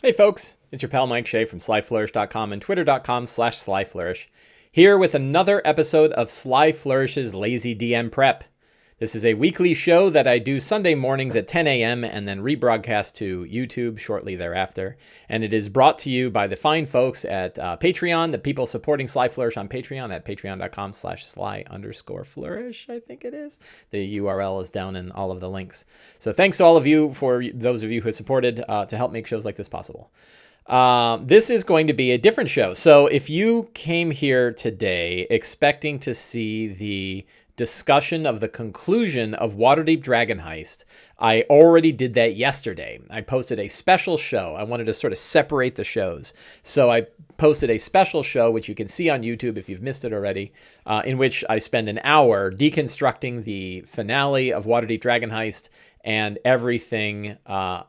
Hey folks, it's your pal Mike Shea from slyflourish.com and twitter.com/slyflourish, here with another episode of Sly Flourish's Lazy DM Prep. This is a weekly show that I do Sunday mornings at 10 a.m. and then rebroadcast to YouTube shortly thereafter. And it is brought to you by the fine folks at Patreon, the people supporting Sly Flourish on Patreon at patreon.com/sly_flourish, I think it is. The URL is down in all of the links. So thanks to all of you, for those of you who have supported to help make shows like this possible. This is going to be a different show. So if you came here today expecting to see the discussion of the conclusion of Waterdeep Dragon Heist, I already did that yesterday. I posted a special show. I wanted to sort of separate the shows. So I posted a special show, which you can see on YouTube if you've missed it already, in which I spend an hour deconstructing the finale of Waterdeep Dragon Heist and everything that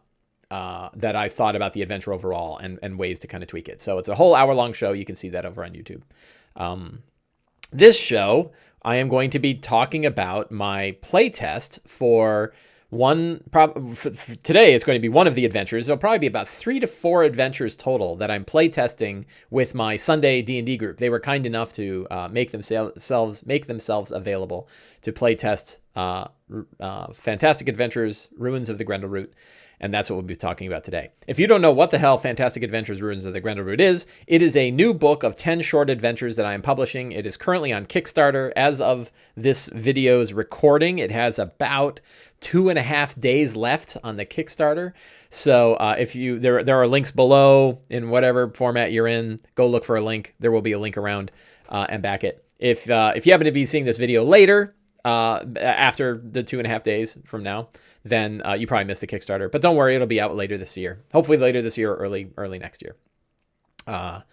I thought about the adventure overall and ways to kind of tweak it. So it's a whole hour-long show. You can see that over on YouTube. This show, I am going to be talking about my playtest for today. It's going to be one of the adventures. There'll probably be about 3 to 4 adventures total that I'm playtesting with my Sunday D&D group. They were kind enough to make themselves available to playtest Fantastic Adventures, Ruins of the Grendleroot. And that's what we'll be talking about today. If you don't know what the hell Fantastic Adventures Ruins of the Grendleroot is, it is a new book of 10 short adventures that I am publishing. It is currently on Kickstarter. As of this video's recording, it has about 2.5 days left on the Kickstarter. So if you there are links below in whatever format you're in. Go look for a link. There will be a link around and back it. If you happen to be seeing this video later, after the 2.5 days from now, then you probably missed the Kickstarter. But don't worry, it'll be out later this year. Hopefully later this year or early next year. One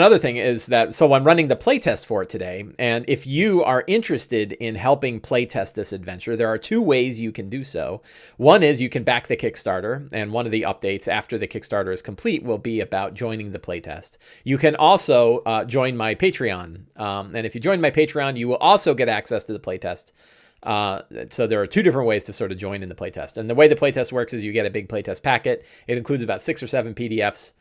other thing is that, so I'm running the playtest for it today. And if you are interested in helping playtest this adventure, there are 2 ways you can do so. One is you can back the Kickstarter, and one of the updates after the Kickstarter is complete will be about joining the playtest. You can also join my Patreon. And if you join my Patreon, you will also get access to the playtest. So there are 2 different ways to sort of join in the playtest. And the way the playtest works is you get a big playtest packet. It includes about 6 or 7 PDFs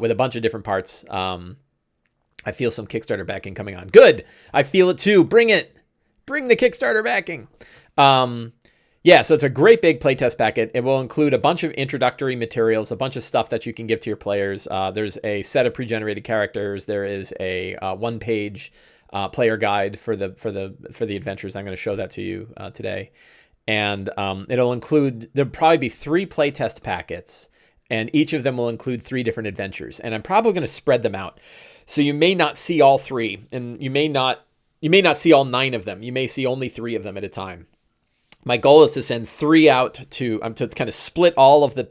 with a bunch of different parts. I feel some Kickstarter backing coming on. Good. I feel it too. Bring it. Bring the Kickstarter backing. Yeah, so it's a great big playtest packet. It will include a bunch of introductory materials, a bunch of stuff that you can give to your players. There's a set of pre-generated characters. There is a 1-page player guide for the adventures. I'm going to show that to you today. And it'll include, there'll probably be 3 playtest packets, and each of them will include 3 different adventures. And I'm probably going to spread them out. So you may not see all 3, and you may not see all 9 of them. You may see only 3 of them at a time. My goal is to send 3 out to kind of split all of the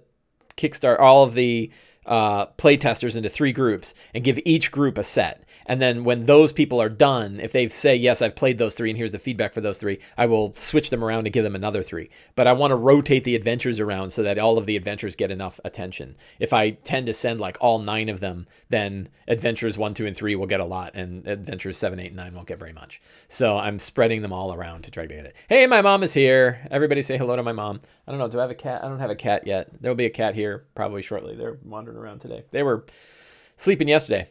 Kickstarter, all of the playtesters into 3 groups and give each group a set. And then when those people are done, if they say, yes, I've played those 3 and here's the feedback for those 3, I will switch them around and give them another 3. But I want to rotate the adventures around so that all of the adventures get enough attention. If I tend to send like all 9 of them, then adventures 1, 2, and 3 will get a lot, and adventures 7, 8, and 9 won't get very much. So I'm spreading them all around to try to get it. Hey, my mom is here. Everybody say hello to my mom. I don't know. Do I have a cat? I don't have a cat yet. There'll be a cat here probably shortly. They're wandering around today. They were sleeping yesterday.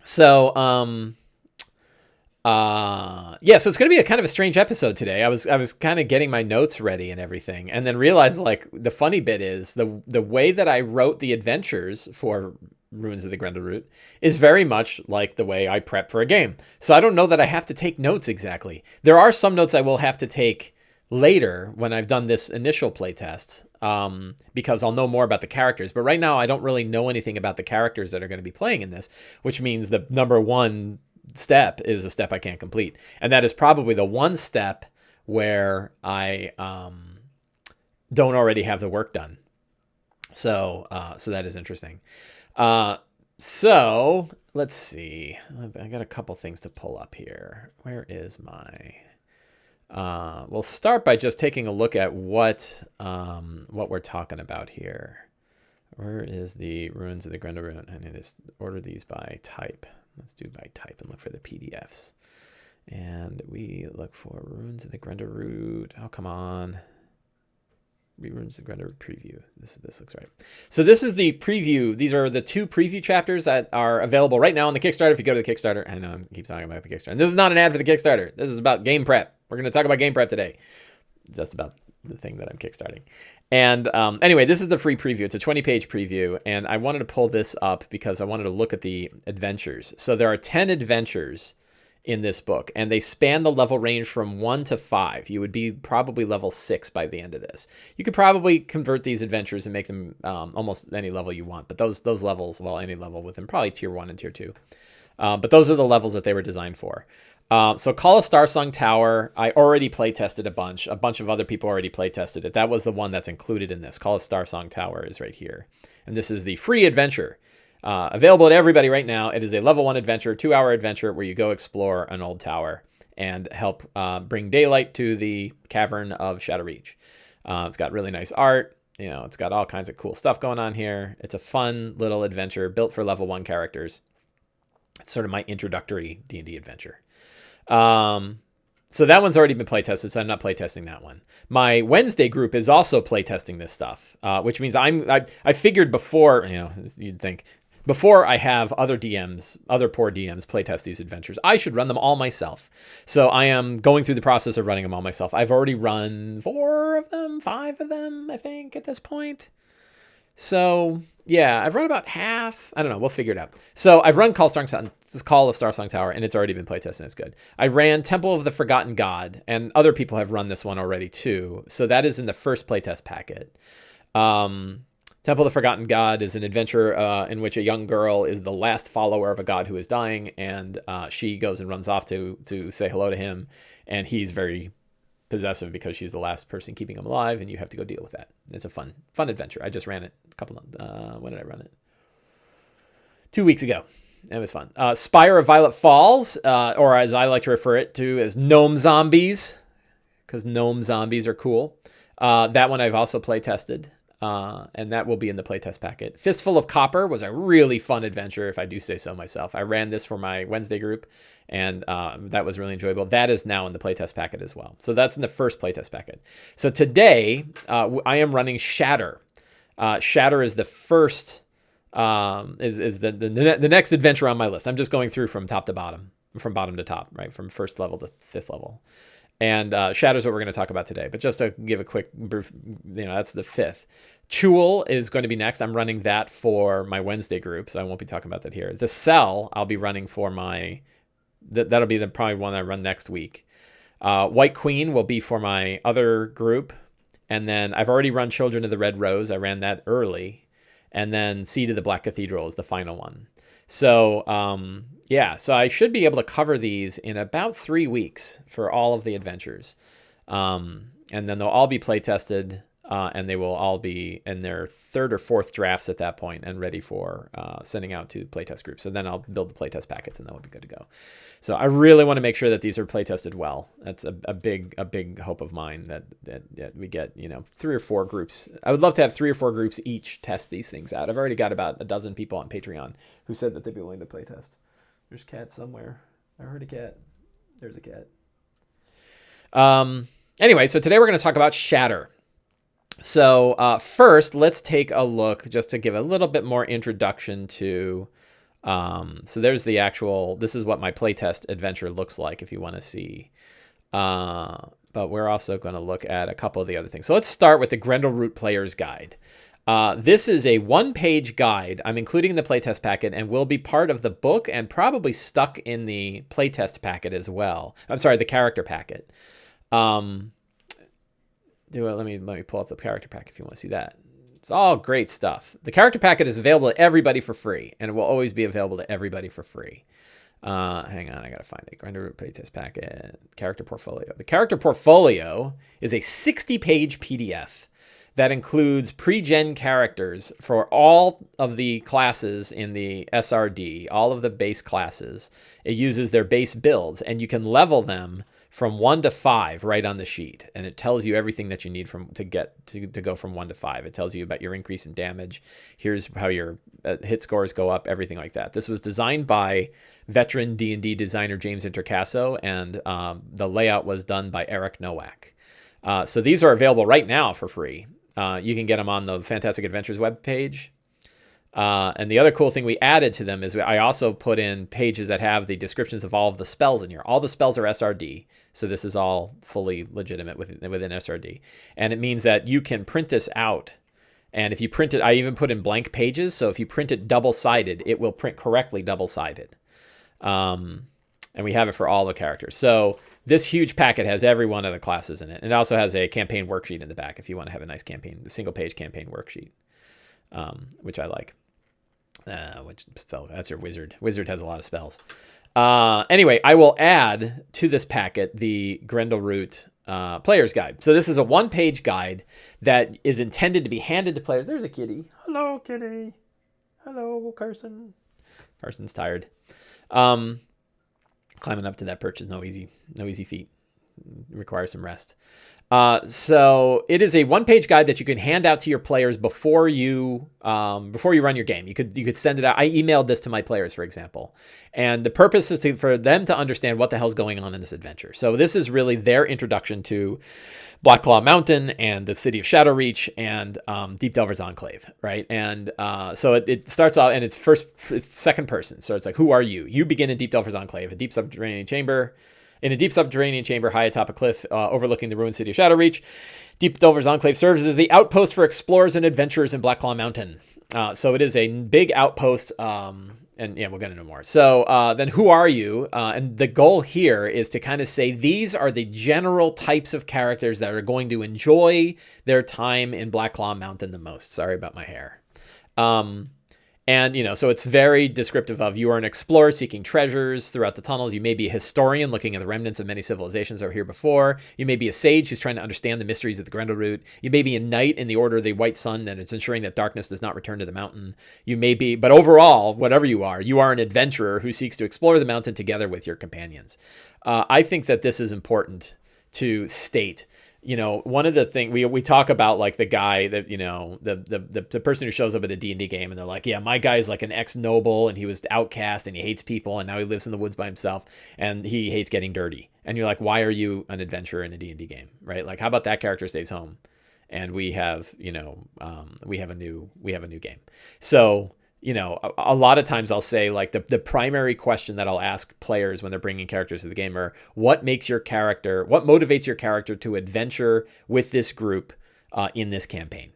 So, so it's going to be a kind of a strange episode today. I was kind of getting my notes ready and everything, and then realized, like, the funny bit is the way that I wrote the adventures for Ruins of the Grendleroot is very much like the way I prep for a game. So I don't know that I have to take notes exactly. There are some notes I will have to take later when I've done this initial playtest, because I'll know more about the characters. But right now I don't really know anything about the characters that are going to be playing in this, which means the number 1 step is a step I can't complete. And that is probably the one step where I don't already have the work done. So that is interesting. So let's see. I got a couple things to pull up here. Where is my... we'll start by just taking a look at what we're talking about here. Where is the Ruins of the Grendleroot? And it is order these by type. Let's do by type and look for the PDFs. And we look for Ruins of the Grendleroot. Oh, come on. Reruns the Grendleroot preview. This looks right. So this is the preview. These are the 2 preview chapters that are available right now on the Kickstarter. If you go to the Kickstarter, I know I keep talking about the Kickstarter. And this is not an ad for the Kickstarter. This is about game prep. We're going to talk about game prep today. Just about the thing that I'm kickstarting. And anyway, this is the free preview. It's a 20-page preview. And I wanted to pull this up because I wanted to look at the adventures. So there are 10 adventures in this book, and they span the level range from 1 to 5. You would be probably level 6 by the end of this. You could probably convert these adventures and make them almost any level you want, but those levels, well, any level with them, probably tier 1 and tier 2. But those are the levels that they were designed for. So Call of Starsong Tower, I already play tested a bunch of other people already play tested it. That was the one that's included in this. Call of Starsong Tower is right here, and this is the free adventure. Available to everybody right now. It is a level 1 adventure, 2-hour adventure where you go explore an old tower and help bring daylight to the cavern of Shatter. It's got really nice art. It's got all kinds of cool stuff going on here. It's a fun little adventure built for level 1 characters. It's sort of my introductory D&D adventure. So that one's already been playtested, so I'm not playtesting that one. My Wednesday group is also playtesting this stuff, which means I figured before, you'd think, before I have other poor DMs playtest these adventures, I should run them all myself. So I am going through the process of running them all myself. I've already run 5 of them, I think, at this point. So yeah, I've run about half. I don't know. We'll figure it out. So I've run Call of Starsong Tower, and it's already been playtested, and it's good. I ran Temple of the Forgotten God, and other people have run this one already too. So that is in the first playtest packet. Temple of the Forgotten God is an adventure in which a young girl is the last follower of a god who is dying, and she goes and runs off to say hello to him, and he's very possessive because she's the last person keeping him alive, and you have to go deal with that. It's a fun adventure. I just ran it when did I run it? 2 weeks ago. It was fun. Spire of Violet Falls, or as I like to refer it to as Gnome Zombies, because gnome zombies are cool. That one I've also play tested. And that will be in the playtest packet. Fistful of Copper was a really fun adventure, if I do say so myself. I ran this for my Wednesday group, and that was really enjoyable. That is now in the playtest packet as well. So that's in the first playtest packet. So today, I am running Shatter. Shatter is the first, is the next adventure on my list. I'm just going through from top to bottom, from bottom to top, right? From first level to fifth level. And Shatter is what we're going to talk about today. But just to give a quick brief, that's the 5th. Chul is going to be next. I'm running that for my Wednesday group, so I won't be talking about that here. The Cell, I'll be running for that'll be probably one I run next week. White Queen will be for my other group. And then I've already run Children of the Red Rose. I ran that early. And then Seed of the Black Cathedral is the final one. So, so I should be able to cover these in about 3 weeks for all of the adventures. And then they'll all be play tested, and they will all be in their 3rd or 4th drafts at that point and ready for sending out to playtest groups. So then I'll build the playtest packets, and then we'll be good to go. So I really want to make sure that these are play tested well. That's a big hope of mine that we get 3 or 4 groups. I would love to have 3 or 4 groups each test these things out. I've already got about a dozen people on Patreon who said that they'd be willing to play test. There's a cat somewhere. I heard a cat. There's a cat. Anyway, so today we're going to talk about Shatter. So first, let's take a look just to give a little bit more introduction to. So there's the actual. This is what my playtest adventure looks like if you want to see. But we're also going to look at a couple of the other things. So let's start with the Grendleroot Player's Guide. This is a 1-page guide. I'm including in the playtest packet and will be part of the book and probably stuck in the playtest packet as well. I'm sorry, the character packet. Let me pull up the character pack if you want to see that. It's all great stuff. The character packet is available to everybody for free, and it will always be available to everybody for free. Hang on, I gotta find it. Grendleroot playtest packet, character portfolio. The character portfolio is a 60-page PDF that includes pre-gen characters for all of the classes in the SRD, all of the base classes. It uses their base builds, and you can level them from 1 to 5 right on the sheet, and it tells you everything that you need to go from 1 to 5. It tells you about your increase in damage. Here's how your hit scores go up, everything like that. This was designed by veteran D&D designer James Intercasso, and the layout was done by Eric Nowak. So these are available right now for free. You can get them on the Fantastic Adventures webpage. And the other cool thing we added to them is I also put in pages that have the descriptions of all of the spells in here. All the spells are SRD, so this is all fully legitimate within SRD. And it means that you can print this out. And if you print it, I even put in blank pages, so if you print it double-sided, it will print correctly double-sided. And we have it for all the characters. So this huge packet has every one of the classes in it. And it also has a campaign worksheet in the back if you want to have a nice campaign, single-page campaign worksheet, which I like. Which spell? That's your wizard. Wizard has a lot of spells. Anyway, I will add to this packet the Grendleroot player's guide. So this is a one-page guide that is intended to be handed to players. There's a kitty. Hello, kitty. Hello, Carson. Carson's tired. Climbing up to that perch is no easy feat. It requires some rest. So it is a one-page guide that you can hand out to your players before you run your game. You could send it out. I emailed this to my players, for example, and the purpose is for them to understand what the hell's going on in this adventure. So this is really their introduction to Blackclaw Mountain and the city of Shadowreach and Deep Delver's Enclave, right? And so it starts off, and it's second person. So it's like, who are you? You begin in Deep Delver's Enclave, a deep subterranean chamber. In a deep subterranean chamber high atop a cliff overlooking the ruined city of Shadowreach, Deep Delver's Enclave serves as the outpost for explorers and adventurers in Blackclaw Mountain. So it is a big outpost, and yeah, we'll get into more. So then who are you? And the goal here is to kind of say these are the general types of characters that are going to enjoy their time in Blackclaw Mountain the most. Sorry about my hair. And, so it's very descriptive of you are an explorer seeking treasures throughout the tunnels. You may be a historian looking at the remnants of many civilizations that were here before. You may be a sage who's trying to understand the mysteries of the Grendleroot. You may be a knight in the Order of the White Sun and it's ensuring that darkness does not return to the mountain. You may be, but overall, whatever you are an adventurer who seeks to explore the mountain together with your companions. I think that this is important to state. One of the things we talk about, like the guy that, the person who shows up at a D&D game and they're like, yeah, my guy's like an ex-noble and he was outcast and he hates people and now he lives in the woods by himself and he hates getting dirty. And you're like, why are you an adventurer in a D&D game, right? Like, how about that character stays home and we have, we have a new game. So, a lot of times I'll say like the primary question that I'll ask players when they're bringing characters to the game are what motivates your character to adventure with this group in this campaign,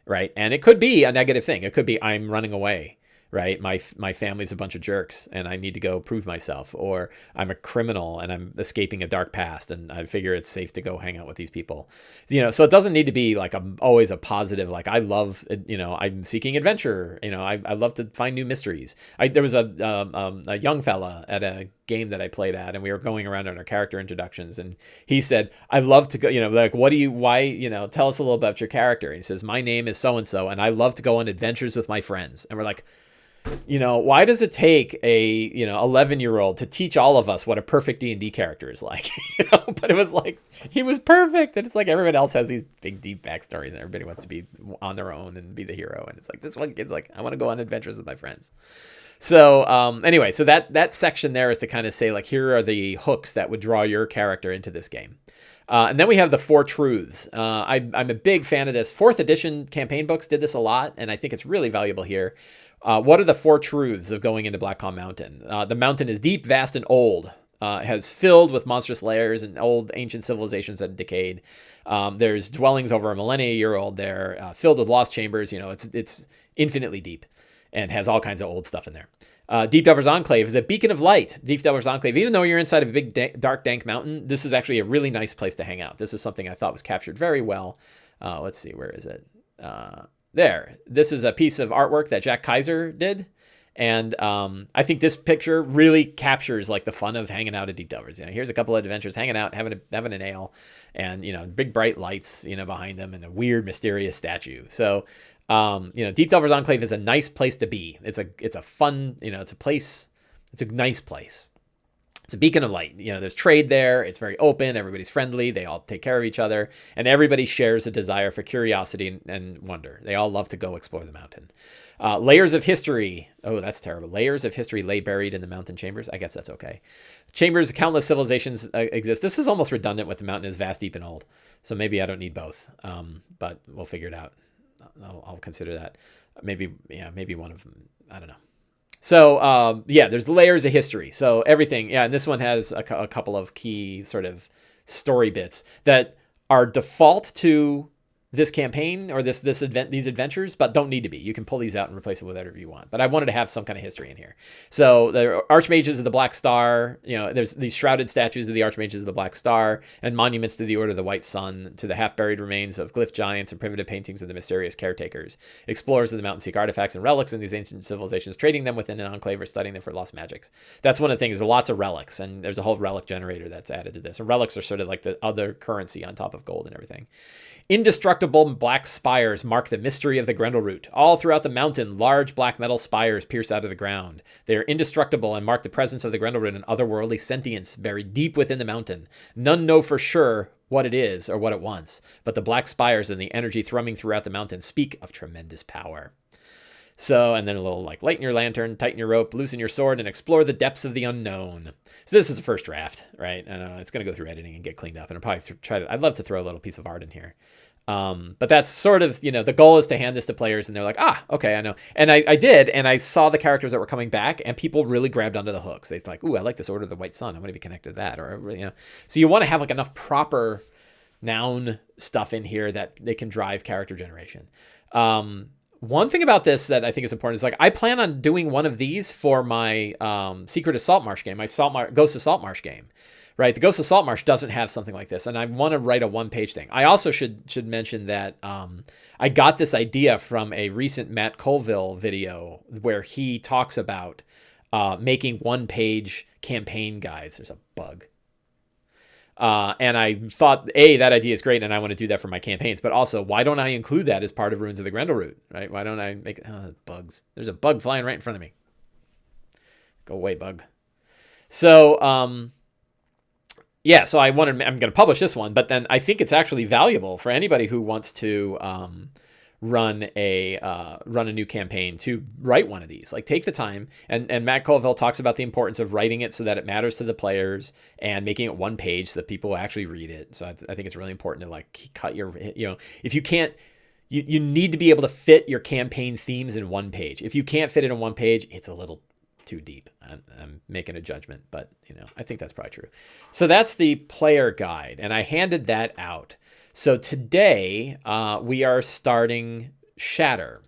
right? And it could be a negative thing. It could be I'm running away, right? My family's a bunch of jerks and I need to go prove myself, or I'm a criminal and I'm escaping a dark past and I figure it's safe to go hang out with these people. So it doesn't need to be like always a positive, like I love, I'm seeking adventure. I love to find new mysteries. There was a young fella at a game that I played at and we were going around on our character introductions and he said, I love to go, like, tell us a little about your character. And he says, my name is so-and-so and I love to go on adventures with my friends. And we're like, why does it take a 11-year-old to teach all of us what a perfect D&D character is like? But it was like he was perfect, and it's like everyone else has these big deep backstories, and everybody wants to be on their own and be the hero. And it's like this one kid's like, I want to go on adventures with my friends. So anyway, so that section there is to kind of say like, here are the hooks that would draw your character into this game. And then we have the 4 truths. I'm a big fan of this. 4th edition campaign books did this a lot, and I think it's really valuable here. What are the 4 truths of going into Blackclaw Mountain? The mountain is deep, vast, and old. Has filled with monstrous layers and old ancient civilizations that have decayed. There's dwellings over a millennia-year old there, filled with lost chambers. It's infinitely deep and has all kinds of old stuff in there. Deep Delver's Enclave is a beacon of light. Deep Delver's Enclave, even though you're inside of a big, dark, dank mountain, this is actually a really nice place to hang out. This is something I thought was captured very well. Let's see, where is it? There. This is a piece of artwork that Jack Keizer did. And I think this picture really captures like the fun of hanging out at Deep Delver's. Here's a couple of adventurers hanging out, having an ale, and big bright lights, behind them, and a weird, mysterious statue. So, Deep Delver's Enclave is a nice place to be. It's a fun, it's a place. It's a nice place. It's a beacon of light. There's trade there. It's very open. Everybody's friendly. They all take care of each other. And everybody shares a desire for curiosity and wonder. They all love to go explore the mountain. Layers of history. Oh, that's terrible. Layers of history lay buried in the mountain chambers. I guess that's okay. Chambers, countless civilizations exist. This is almost redundant with the mountain is vast, deep, and old. So maybe I don't need both. But we'll figure it out. I'll consider that. Maybe one of them. I don't know. So, there's layers of history. So everything, and this one has a couple of key sort of story bits that are default to this campaign or these adventures, but don't need to be. You can pull these out and replace it with whatever you want. But I wanted to have some kind of history in here. So the Archmages of the Black Star, there's these shrouded statues of the Archmages of the Black Star and monuments to the Order of the White Sun, to the half-buried remains of glyph giants and primitive paintings of the mysterious caretakers. Explorers of the mountain seek artifacts and relics in these ancient civilizations, trading them within an enclave or studying them for lost magics. That's one of the things. There's lots of relics, and there's a whole relic generator that's added to this. And relics are sort of like the other currency on top of gold and everything. Indestructible black spires mark the mystery of the Grendleroot. All throughout the mountain, large black metal spires pierce out of the ground. They are indestructible and mark the presence of the Grendleroot and otherworldly sentience buried deep within the mountain. None know for sure what it is or what it wants, but the black spires and the energy thrumming throughout the mountain speak of tremendous power. So, and then a little like lighten your lantern, tighten your rope, loosen your sword, and explore the depths of the unknown. So this is a first draft, right? And it's going to go through editing and get cleaned up. And I'll probably I'd love to throw a little piece of art in here. But that's sort of, the goal is to hand this to players and they're like, okay, I know. And I did, and I saw the characters that were coming back and people really grabbed onto the hooks. They're like, ooh, I like this Order of the White Sun. I'm going to be connected to that. Or, so you want to have like enough proper noun stuff in here that they can drive character generation. One thing about this that I think is important is like, I plan on doing one of these for my, Secret of Saltmarsh game, my Ghost of Saltmarsh game. Right, the Ghost of Saltmarsh doesn't have something like this, and I want to write a one-page thing. I also should mention that I got this idea from a recent Matt Colville video where he talks about making one-page campaign guides. There's a bug. And I thought, that idea is great, and I want to do that for my campaigns. But also, why don't I include that as part of Ruins of the Grendleroot? Right? Why don't I make it? Bugs. There's a bug flying right in front of me. Go away, bug. So, so I'm going to publish this one, but then I think it's actually valuable for anybody who wants to run a new campaign to write one of these. Like, take the time, and Matt Colville talks about the importance of writing it so that it matters to the players and making it one page so that people actually read it. So I think it's really important to like cut your, if you can't, you need to be able to fit your campaign themes in one page. If you can't fit it in one page, it's a little too deep. I'm making a judgment, but I think that's probably true. So that's the player guide, and I handed that out. So today we are starting Shatter.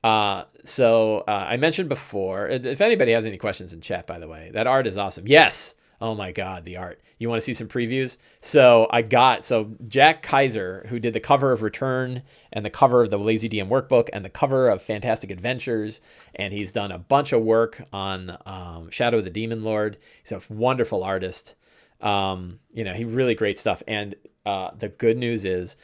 I mentioned before, if anybody has any questions in chat, by the way, that art is awesome. Yes. Oh my God, the art. You want to see some previews? So Jack Keizer, who did the cover of Return and the cover of the Lazy DM Workbook and the cover of Fantastic Adventures, and he's done a bunch of work on Shadow of the Demon Lord. He's a wonderful artist. He really great stuff. And the good news is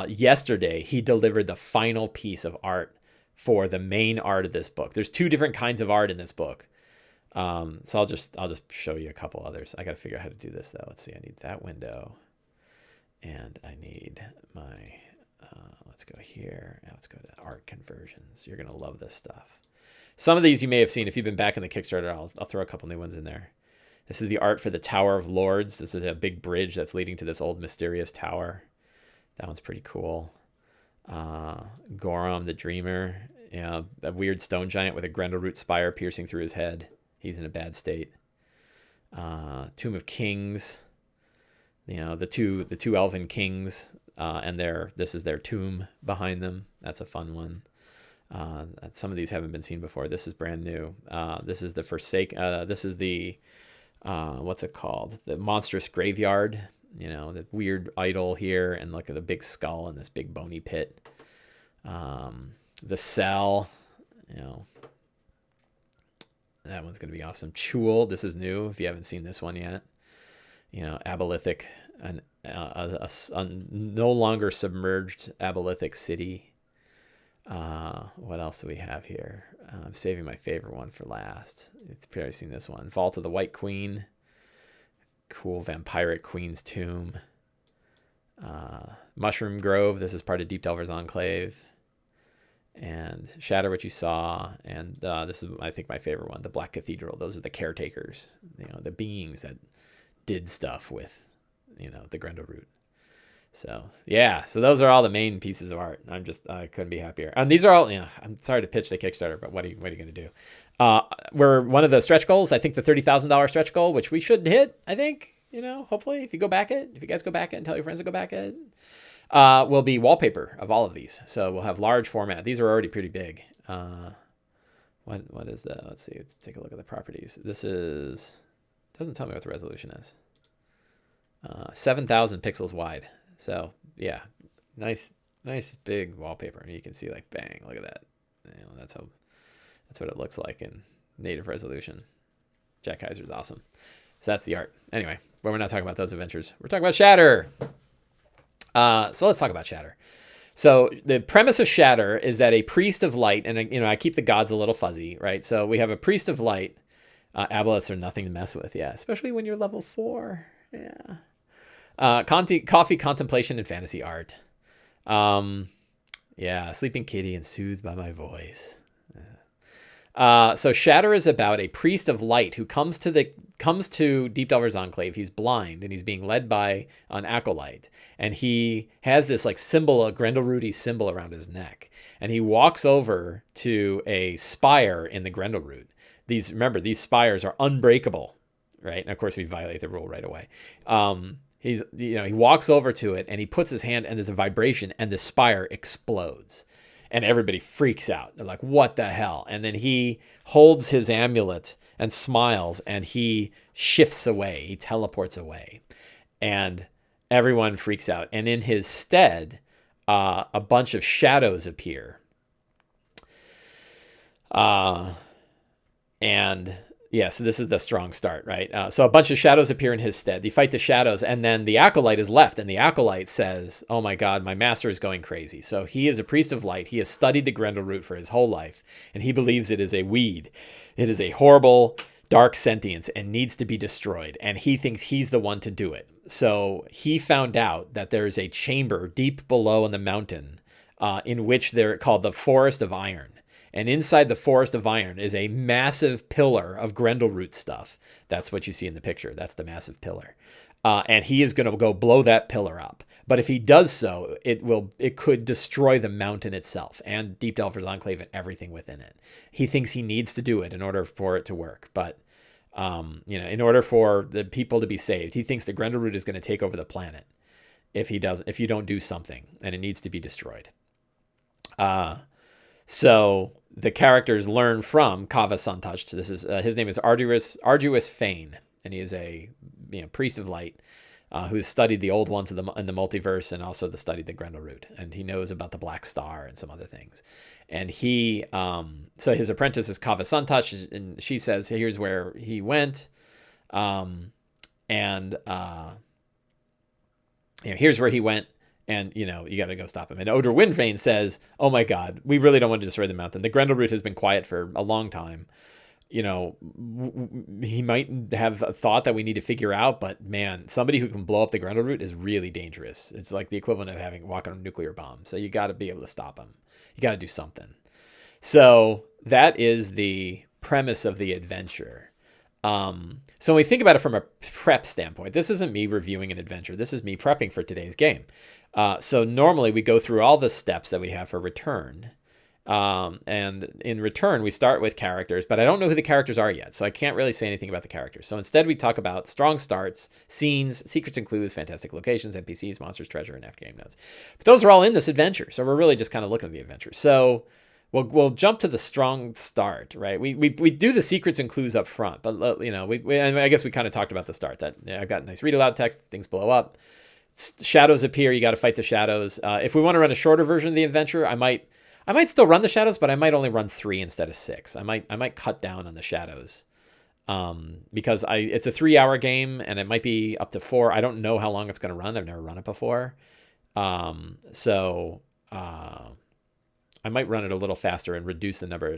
yesterday he delivered the final piece of art for the main art of this book. There's two different kinds of art in this book. So I'll just show you a couple others. I got to figure out how to do this though. Let's see. I need that window and I need my, let's go here. Now let's go to art conversions. You're going to love this stuff. Some of these you may have seen if you've been back in the Kickstarter. I'll throw a couple new ones in there. This is the art for the Tower of Lords. This is a big bridge that's leading to this old mysterious tower. That one's pretty cool. Gorom the Dreamer, a weird stone giant with a Grendleroot spire piercing through his head. He's in a bad state. Tomb of Kings, the two elven kings, and this is their tomb behind them. That's a fun one. Some of these haven't been seen before. This is brand new. This is the Forsaken. This is the what's it called? The Monstrous Graveyard. The weird idol here, and look at the big skull and this big bony pit. The Cell. That one's going to be awesome. Chul, this is new if you haven't seen this one yet. Abolithic, a no longer submerged Abolithic city. What else do we have here? I'm saving my favorite one for last. You've probably seen this one. Vault of the White Queen. cool Vampiric Queen's Tomb. Mushroom Grove, this is part of Deep Delver's Enclave. And Shatter, what you saw. And this is, I think, my favorite one, the Black Cathedral. Those are the caretakers, the beings that did stuff with, the Grendleroot. So yeah, so those are all the main pieces of art. I couldn't be happier. And these are all, I'm sorry to pitch the Kickstarter, but what are you going to do? We're one of the stretch goals. I think the $30,000 stretch goal, which we should hit. I think, hopefully, if you guys go back it and tell your friends to go back it, will be wallpaper of all of these. So we'll have large format. These are already pretty big. What is that? Let's see. Let's take a look at the properties. Doesn't tell me what the resolution is. 7,000 pixels wide. So yeah, nice big wallpaper. You can see like, bang, look at that. That's what it looks like in native resolution. Jack Keizer is awesome. So that's the art. Anyway, but we're not talking about those adventures. We're talking about Shatter. So let's talk about Shatter. So the premise of Shatter is that a priest of light, and I keep the gods a little fuzzy, right? So we have a priest of light. Aboleths are nothing to mess with, yeah, especially when you're level 4. Yeah. Coffee, contemplation, and fantasy art. Sleeping kitty and soothed by my voice. So Shatter is about a priest of light who comes to Deep Delver's Enclave. He's blind and he's being led by an acolyte, and he has this like symbol, a Grendlerooty symbol around his neck, and he walks over to a spire in the Grendleroot. These spires are unbreakable, right? And of course we violate the rule right away. He walks over to it and he puts his hand and there's a vibration and the spire explodes. And everybody freaks out. They're like, what the hell? And then he holds his amulet and smiles and he shifts away. He teleports away. And everyone freaks out. And in his stead, a bunch of shadows appear. So this is the strong start, right? So a bunch of shadows appear in his stead. They fight the shadows, and then the acolyte is left, and the acolyte says, oh my God, my master is going crazy. So he is a priest of light. He has studied the Grendleroot for his whole life, and he believes it is a weed. It is a horrible, dark sentience and needs to be destroyed, and he thinks he's the one to do it. So he found out that there is a chamber deep below in the mountain in which they're called the Forest of Iron. And inside the Forest of Iron is a massive pillar of Grendleroot stuff. That's what you see in the picture. That's the massive pillar. And he is going to go blow that pillar up. But if he does so, it could destroy the mountain itself and Deep Delver's Enclave and everything within it. He thinks he needs to do it in order for it to work. But, in order for the people to be saved, he thinks the Grendleroot is going to take over the planet if you don't do something, and it needs to be destroyed. So the characters learn from Kava Suntouched. This is his name is Arduous Fane, and he is a priest of light who's studied the old ones in the multiverse and also studied the Grendleroot, and he knows about the Black Star and some other things. And he so his apprentice is Kava Suntouched, and she says here's where he went, here's where he went. And, you got to go stop him. And Oder Windvane says, oh, my God, we really don't want to destroy the mountain. The Grendleroot has been quiet for a long time. He might have a thought that we need to figure out. But, man, somebody who can blow up the Grendleroot is really dangerous. It's like the equivalent of walking on a nuclear bomb. So you got to be able to stop him. You got to do something. So that is the premise of the adventure. So when we think about it from a prep standpoint, this isn't me reviewing an adventure. This is me prepping for today's game. So normally we go through all the steps that we have for return. And in return, we start with characters, but I don't know who the characters are yet. So I can't really say anything about the characters. So instead we talk about strong starts, scenes, secrets and clues, fantastic locations, NPCs, monsters, treasure, and F-game notes. But those are all in this adventure. So we're really just kind of looking at the adventure. So we'll jump to the strong start, right? We do the secrets and clues up front, but I guess we kind of talked about the start that I've got nice read aloud text, things blow up, shadows appear, you got to fight the shadows. If we want to run a shorter version of the adventure, I might still run the shadows, but I might only run 3 instead of 6. I might cut down on the shadows because it's a 3-hour game and it might be up to 4. I don't know how long it's going to run. I've never run it before, I might run it a little faster and reduce the number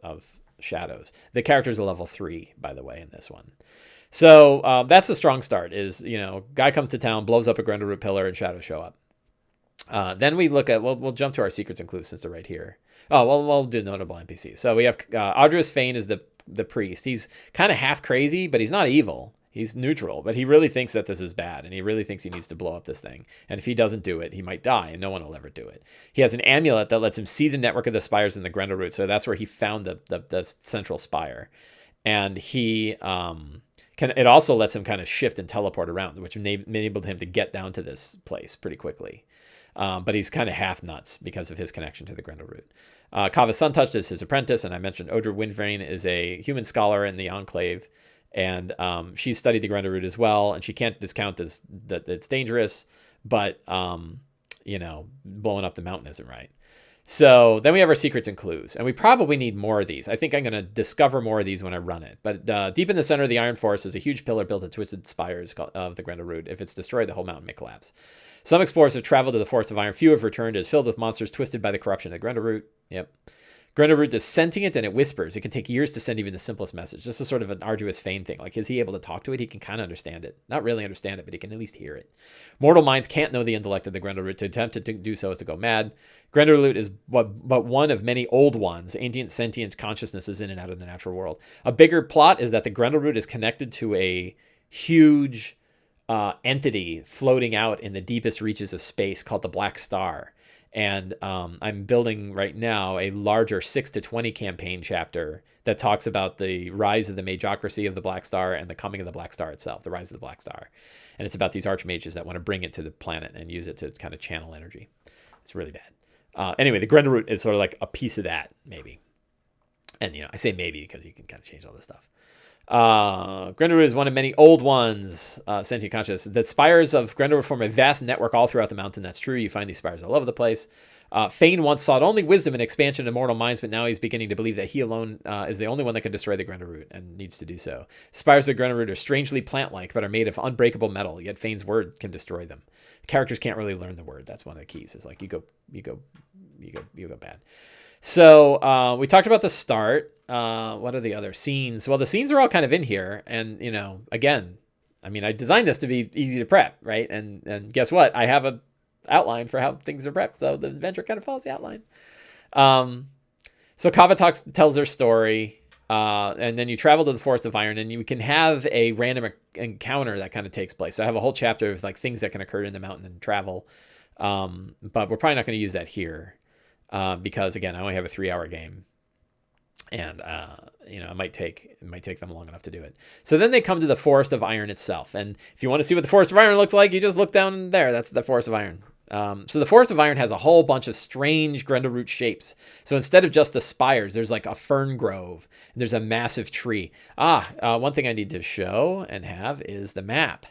of shadows. The characters are level 3, by the way, in this one. So that's the strong start is, guy comes to town, blows up a Grendleroot pillar, and shadows show up. Then we look at, we'll jump to our secrets and clues since they're right here. Oh, well, we'll do notable NPCs. So we have Audrus Fane is the priest. He's kind of half crazy, but he's not evil. He's neutral, but he really thinks that this is bad, and he really thinks he needs to blow up this thing. And if he doesn't do it, he might die, and no one will ever do it. He has an amulet that lets him see the network of the spires in the Grendleroot, so that's where he found the central spire. And he it also lets him kind of shift and teleport around, which enabled him to get down to this place pretty quickly. But he's kind of half nuts because of his connection to the Grendleroot. Kava Suntouched is his apprentice, and I mentioned Odra Windvane is a human scholar in the Enclave, and she's studied the Grendleroot as well, and she can't discount that it's dangerous, but blowing up the mountain isn't right. So then we have our secrets and clues, and we probably need more of these. I think I'm going to discover more of these when I run it. But deep in the center of the Iron Forest is a huge pillar built of twisted spires of the Grendleroot. If it's destroyed, the whole mountain may collapse. Some explorers have traveled to the Forest of Iron. Few have returned. It is filled with monsters twisted by the corruption of the Grendleroot. Yep. Grendleroot is sentient and it whispers. It can take years to send even the simplest message. This is sort of an arduous Fane thing. Like, is he able to talk to it? He can kind of understand it. Not really understand it, but he can at least hear it. Mortal minds can't know the intellect of the Grendleroot. To attempt to do so is to go mad. Grendleroot is but one of many old ones. Ancient sentience consciousnesses in and out of the natural world. A bigger plot is that the Grendleroot is connected to a huge entity floating out in the deepest reaches of space called the Black Star. And I'm building right now a larger 6 to 20 campaign chapter that talks about the rise of the magocracy of the Black Star and the coming of the Black Star itself, the rise of the Black Star. And it's about these archmages that want to bring it to the planet and use it to kind of channel energy. It's really bad. Anyway, the Grendleroot is sort of like a piece of that, maybe. And, I say maybe because you can kind of change all this stuff. Grendleroot is one of many old ones, sentient conscious. The spires of Grendleroot form a vast network all throughout the mountain. That's true. You find these spires all over the place. Fane once sought only wisdom and expansion of mortal minds, but now he's beginning to believe that he alone is the only one that can destroy the Grendleroot and needs to do so. Spires of the Grendleroot are strangely plant-like, but are made of unbreakable metal, yet Fane's word can destroy them. The characters can't really learn the word. That's one of the keys. It's like you go bad. So we talked about the start. What are the other scenes? Well, the scenes are all kind of in here. And, again, I designed this to be easy to prep, right? And guess what? I have a outline for how things are prepped. So the adventure kind of follows the outline. So Kava tells her story. And then you travel to the Forest of Iron and you can have a random encounter that kind of takes place. So I have a whole chapter of like things that can occur in the mountain and travel. But we're probably not going to use that here. Because again, I only have a 3-hour game. And, it might take them long enough to do it. So then they come to the Forest of Iron itself. And if you want to see what the Forest of Iron looks like, you just look down there. That's the Forest of Iron. So the Forest of Iron has a whole bunch of strange Grendleroot shapes. So instead of just the spires, there's like a fern grove. And there's a massive tree. One thing I need to show and have is the map.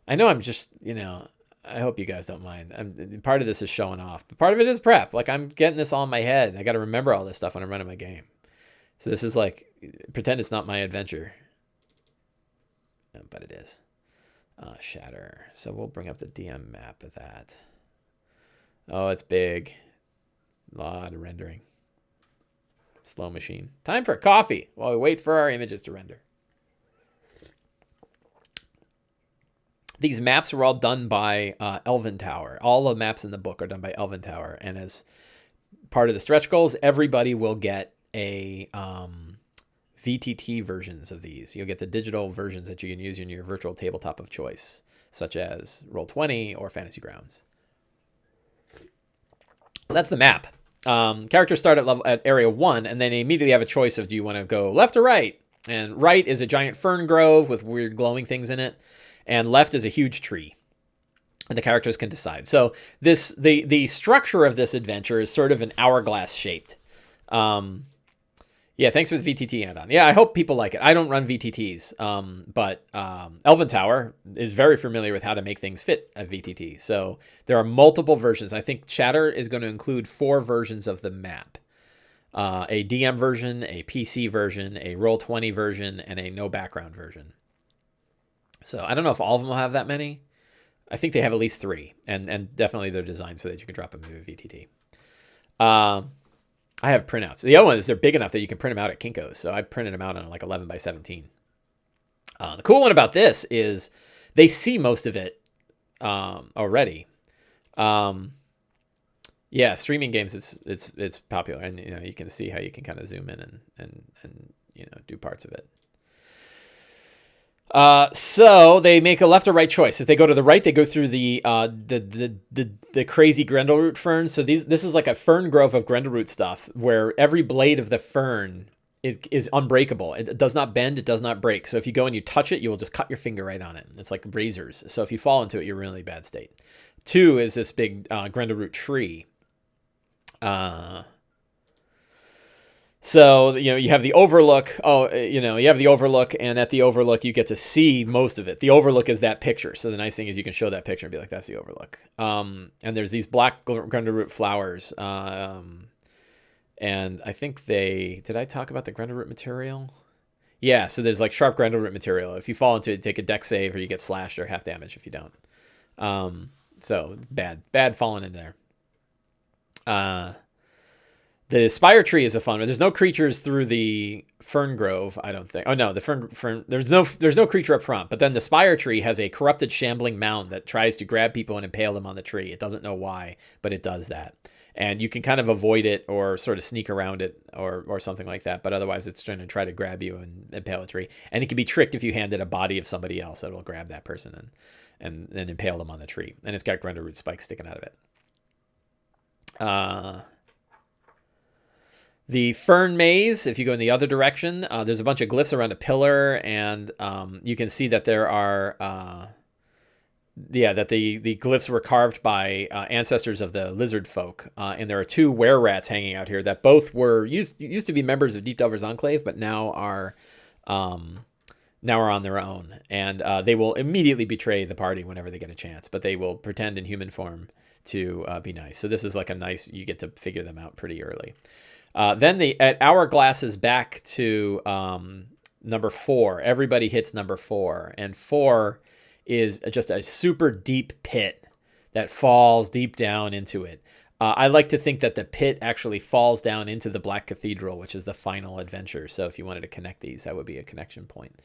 I know I'm just, I hope you guys don't mind. Part of this is showing off, but part of it is prep. Like I'm getting this all in my head. I got to remember all this stuff when I'm running my game. So this is like, pretend it's not my adventure. But it is. Shatter. So we'll bring up the DM map of that. Oh, it's big. A lot of rendering. Slow machine. Time for a coffee while we wait for our images to render. These maps were all done by Elven Tower. All the maps in the book are done by Elven Tower. And as part of the stretch goals, everybody will get a VTT versions of these. You'll get the digital versions that you can use in your virtual tabletop of choice, such as Roll20 or Fantasy Grounds. So that's the map. Characters start at area 1, and then they immediately have a choice of do you want to go left or right? And right is a giant fern grove with weird glowing things in it, and left is a huge tree. And the characters can decide. So the structure of this adventure is sort of an hourglass shaped. Yeah, thanks for the VTT add-on. Yeah, I hope people like it. I don't run VTTs, but Elven Tower is very familiar with how to make things fit a VTT. So there are multiple versions. I think Shatter is going to include 4 versions of the map. A DM version, a PC version, a Roll20 version, and a no background version. So I don't know if all of them will have that many. I think they have at least 3, and definitely they're designed so that you can drop them into a VTT. I have printouts. The other one is they're big enough that you can print them out at Kinko's. So I printed them out on like 11 by 17. The cool one about this is they see most of it already. Yeah, streaming games, it's popular, and you can see how you can kind of zoom in and do parts of it. So they make a left or right choice. If they go to the right, they go through the crazy Grendleroot ferns. So this is like a fern grove of Grendleroot stuff, where every blade of the fern is unbreakable. It does not bend. It does not break. So if you go and you touch it, you will just cut your finger right on it. It's like razors. So if you fall into it, you're in a really bad state. 2 is this big Grendleroot tree. So, you have the Overlook. You have the Overlook, and at the Overlook, you get to see most of it. The Overlook is that picture. So the nice thing is you can show that picture and be like, that's the Overlook. And there's these black Grendleroot flowers. And I think did I talk about the Grendleroot material? Yeah, so there's like sharp Grendleroot material. If you fall into it, take a dex save, or you get slashed or half damage if you don't. So bad falling in there. The Spire Tree is a fun one. There's no creatures through the Fern Grove, I don't think. Oh no, the fern. There's no creature up front. But then the Spire Tree has a corrupted shambling mound that tries to grab people and impale them on the tree. It doesn't know why, but it does that. And you can kind of avoid it or sort of sneak around it or something like that. But otherwise, it's going to try to grab you and impale a tree. And it can be tricked if you hand it a body of somebody else. It will grab that person and impale them on the tree. And it's got Grendleroot spikes sticking out of it. The Fern Maze, if you go in the other direction, there's a bunch of glyphs around a pillar, and you can see that there are, that the glyphs were carved by ancestors of the lizard folk, and there are 2 were-rats hanging out here that both were used to be members of Deep Delver's Enclave, but now are on their own, and they will immediately betray the party whenever they get a chance, but they will pretend in human form to be nice. So this is like you get to figure them out pretty early. Then at Hourglass is back to number 4. Everybody hits number 4, and 4 is just a super deep pit that falls deep down into it. I like to think that the pit actually falls down into the Black Cathedral, which is the final adventure. So if you wanted to connect these, that would be a connection point.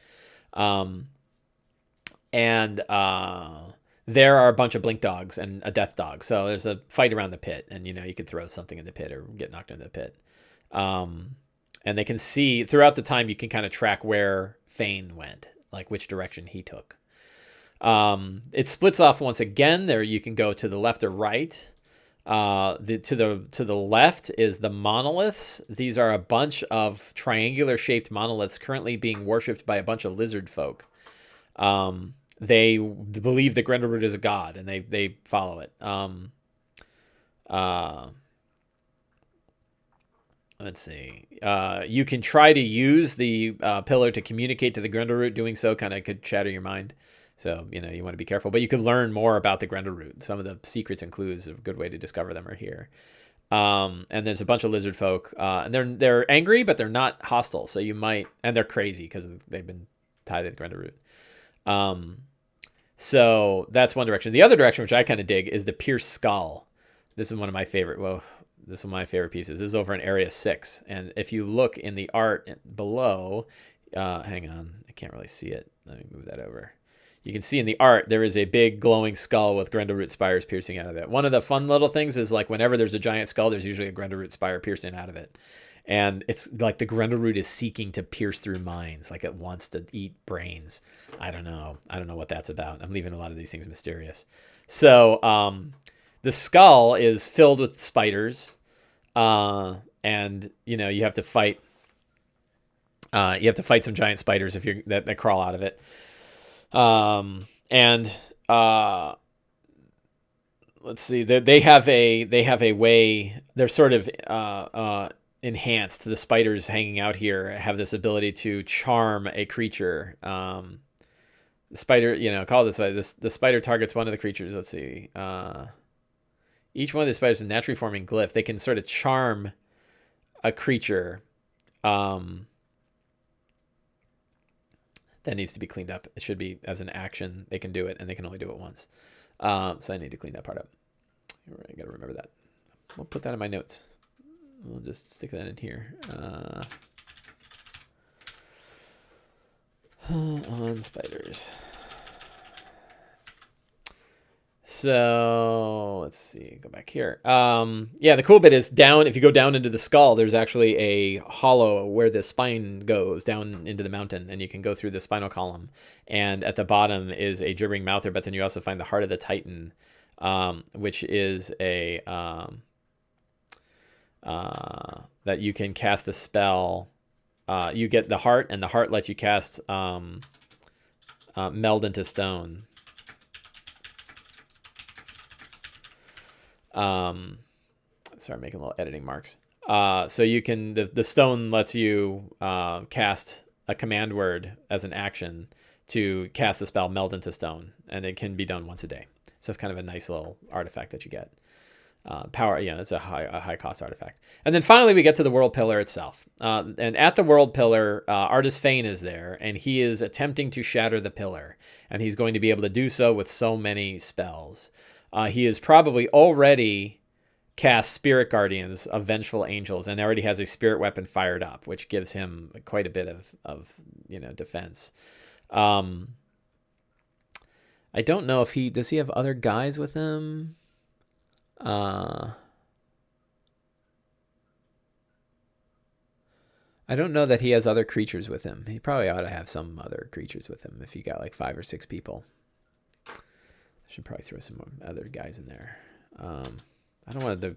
There are a bunch of blink dogs and a death dog. So there's a fight around the pit, and you could throw something in the pit or get knocked into the pit. And they can see throughout the time, you can kind of track where Fane went, like which direction he took. It splits off once again. There you can go to the left or right. To the left is the monoliths. These are a bunch of triangular shaped monoliths currently being worshipped by a bunch of lizard folk. They believe that Grendleroot is a god, and they follow it. Let's see. You can try to use the pillar to communicate to the Grendleroot. Doing so kind of could shatter your mind. So, you want to be careful. But you could learn more about the Grendleroot. Some of the secrets and clues, a good way to discover them are here. And there's a bunch of lizard folk. And they're angry, but they're not hostile. So you might... And they're crazy because they've been tied to the Grendleroot. So that's one direction. The other direction, which I kind of dig, is the Pierced Skull. This is one of my favorite... This is one of my favorite pieces. This is over in Area 6. And if you look in the art below... hang on. I can't really see it. Let me move that over. You can see in the art, there is a big glowing skull with Grendleroot spires piercing out of it. One of the fun little things is like whenever there's a giant skull, there's usually a Grendleroot spire piercing out of it. And it's like the Grendleroot is seeking to pierce through minds, like it wants to eat brains. I don't know what that's about. I'm leaving a lot of these things mysterious. So the skull is filled with spiders, and you have to fight. You have to fight some giant spiders that crawl out of it. Let's see. They have a way. They're sort of enhanced. The spiders hanging out here have this ability to charm a creature. The spider, call this way. The spider targets one of the creatures. Let's see. Each one of the spiders is a naturally forming glyph. They can sort of charm a creature. That needs to be cleaned up. It should be as an action. They can do it, and they can only do it once. So I need to clean that part up. I got to remember that. We'll put that in my notes. We'll just stick that in here. On spiders. So let's see, go back here. Yeah, the cool bit is down. If you go down into the skull, there's actually a hollow where the spine goes down into the mountain, and you can go through the spinal column. And at the bottom is a gibbering mouther, but then you also find the heart of the Titan, which is a that you can cast the spell. You get the heart, and the heart lets you cast meld into stone. Sorry, making little editing marks. So you can, the stone lets you cast a command word as an action to cast the spell meld into stone, and it can be done once a day. So it's kind of a nice little artifact that you get. Power, yeah, it's a high cost artifact. And then finally we get to the world pillar itself. And at the world pillar, Artis Fane is there, and he is attempting to shatter the pillar, and he's going to be able to do so with so many spells. He has probably already cast Spirit Guardians of Vengeful Angels and already has a spirit weapon fired up, which gives him quite a bit of defense. I don't know if does he have other guys with him? I don't know that he has other creatures with him. He probably ought to have some other creatures with him if you got like 5 or 6 people. I should probably throw some other guys in there. I don't want to...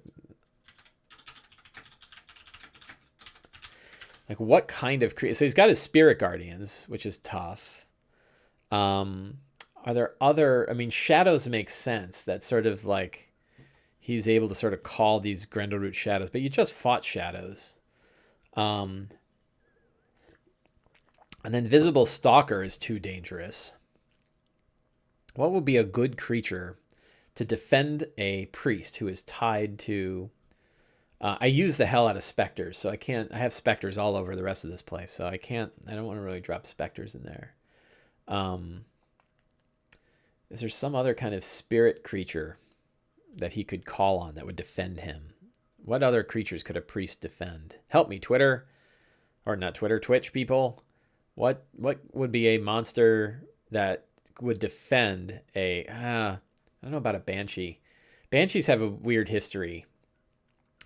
Like, what kind of creature? So he's got his Spirit Guardians, which is tough. Are there other... I mean, shadows make sense. That sort of like... He's able to sort of call these Grendleroot shadows. But you just fought shadows. And then Visible Stalker is too dangerous. What would be a good creature to defend a priest who is tied to... I use the hell out of specters, so I can't... I have specters all over the rest of this place, so I can't... I don't want to really drop specters in there. Is there some other kind of spirit creature that he could call on that would defend him? What other creatures could a priest defend? Help me, Twitter. Or not Twitter, Twitch people. What would be a monster that would defend a... I don't know about a banshee. Banshees have a weird history,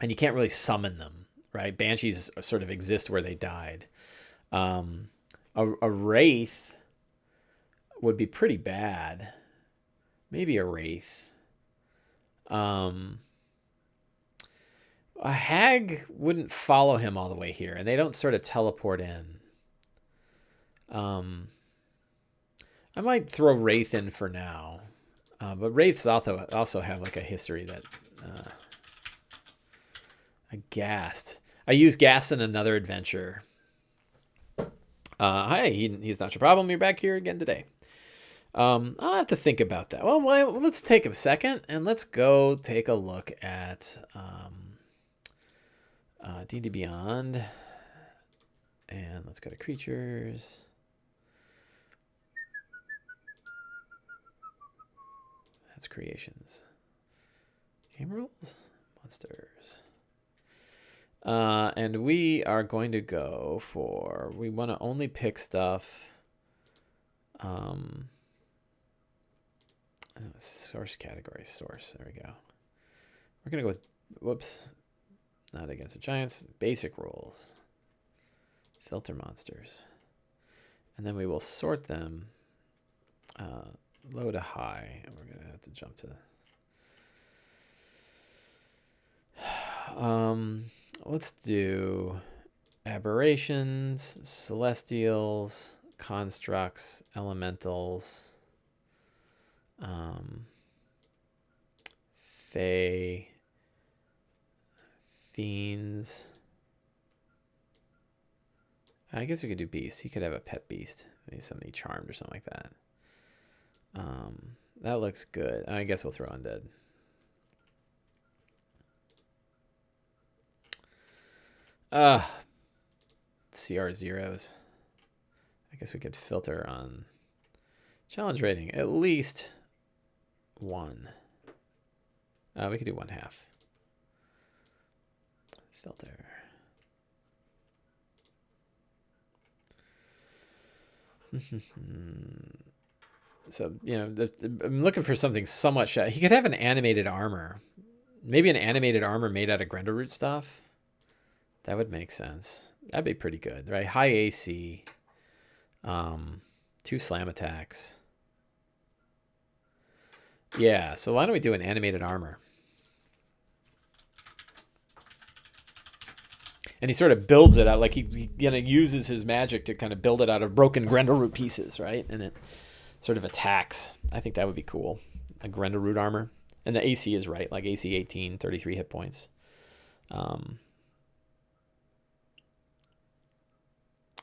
and you can't really summon them, right? Banshees sort of exist where they died. A wraith would be pretty bad. Maybe a wraith. A hag wouldn't follow him all the way here, and they don't sort of teleport in. I might throw wraith in for now, but wraiths also have like a history that a ghast. I use ghast in another adventure. Hi, he's not your problem. You're back here again today. I'll have to think about that. Well, let's take a second and let's go take a look at D&D Beyond. And let's go to creatures. That's creations. Game rules? Monsters. And we are going to go for... We want to only pick stuff... source category, source. There we go. We're going to go with... Whoops. Not against the giants. Basic rules. Filter monsters. And then we will sort them low to high. And we're going to have to jump to... let's do aberrations, celestials, constructs, elementals, fae, fiends. I guess we could do beasts. He could have a pet beast, maybe somebody charmed or something like that. That looks good. I guess we'll throw undead. CR zeros. I guess we could filter on challenge rating. At least 1. We could do 1/2. Filter. So, you know, I'm looking for something somewhat he could have an animated armor. Maybe an animated armor made out of Grendleroot stuff. That would make sense. That'd be pretty good, right? High AC. 2 slam attacks. Yeah, so why don't we do an animated armor? And he sort of builds it out, like he you know, uses his magic to kind of build it out of broken Grendleroot pieces, right? And it sort of attacks. I think that would be cool. A Grendleroot armor. And the AC is right, like AC 18, 33 hit points.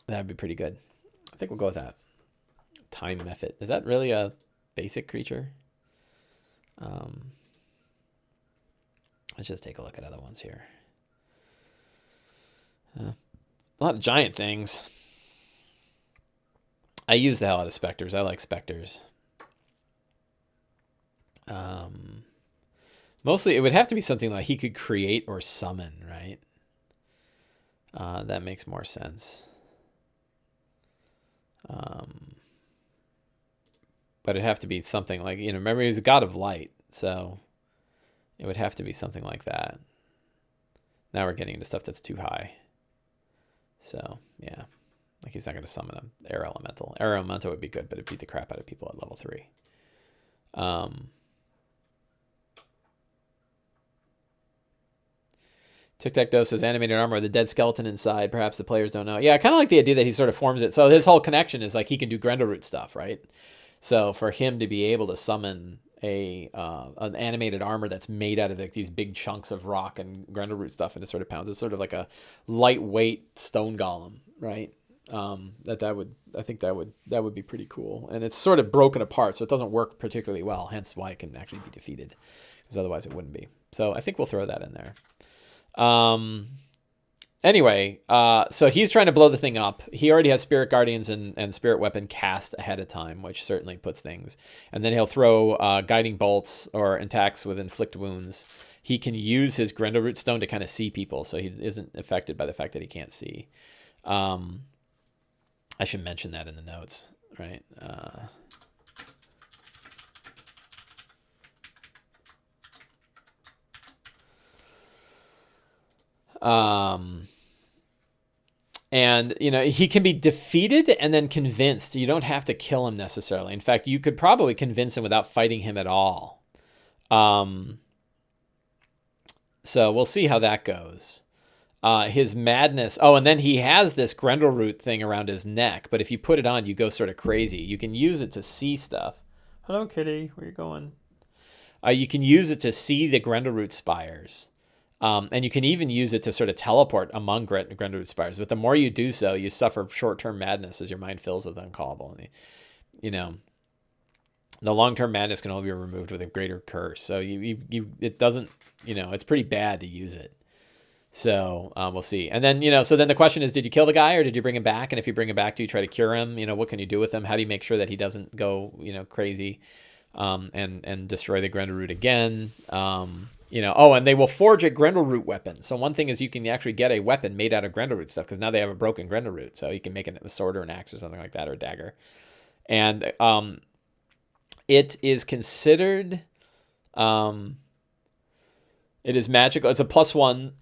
That'd be pretty good. I think we'll go with that. Time Method. Is that really a basic creature? Let's just take a look at other ones here. A lot of giant things. I use the hell out of specters. I like specters. Mostly it would have to be something like he could create or summon, right? That makes more sense. But it'd have to be something like, you know, remember he's a god of light, so it would have to be something like that. Now we're getting into stuff that's too high. So, yeah. Like he's not going to summon an air elemental. Air elemental would be good, but it'd beat the crap out of people at level 3. Tic Tac Doe says animated armor with a dead skeleton inside. Perhaps the players don't know. Yeah, I kind of like the idea that he sort of forms it. So his whole connection is like he can do Grendleroot stuff, right? So for him to be able to summon an animated armor that's made out of like these big chunks of rock and Grendleroot stuff into sort of pounds, it's sort of like a lightweight stone golem, right? I think that would be pretty cool. And it's sort of broken apart, so it doesn't work particularly well. Hence why it can actually be defeated, because otherwise it wouldn't be. So I think we'll throw that in there. Anyway, so he's trying to blow the thing up. He already has Spirit Guardians and Spirit Weapon cast ahead of time, which certainly puts things. And then he'll throw Guiding Bolts or attacks with Inflict Wounds. He can use his Grendleroot Stone to kind of see people, so he isn't affected by the fact that he can't see. I should mention that in the notes, right? And, you know, he can be defeated and then convinced. You don't have to kill him necessarily. In fact, you could probably convince him without fighting him at all. So we'll see how that goes. His madness. Oh, and then he has this Grendleroot thing around his neck. But if you put it on, you go sort of crazy. You can use it to see stuff. Hello, kitty. Where you going? You can use it to see the Grendleroot spires. And you can even use it to sort of teleport among Grendleroot spires. But the more you do so, you suffer short-term madness as your mind fills with uncallable. And, you know, the long-term madness can only be removed with a greater curse. So it doesn't, you know, it's pretty bad to use it. So we'll see. And then, you know, so then the question is, did you kill the guy or did you bring him back? And if you bring him back, do you try to cure him? You know, what can you do with him? How do you make sure that he doesn't go, you know, crazy and destroy the Grendleroot again? You know, oh, and they will forge a Grendleroot weapon. So one thing is you can actually get a weapon made out of Grendleroot stuff because now they have a broken Grendleroot. So you can make a sword or an axe or something like that, or a dagger. And it is considered, it is magical. It's a +1,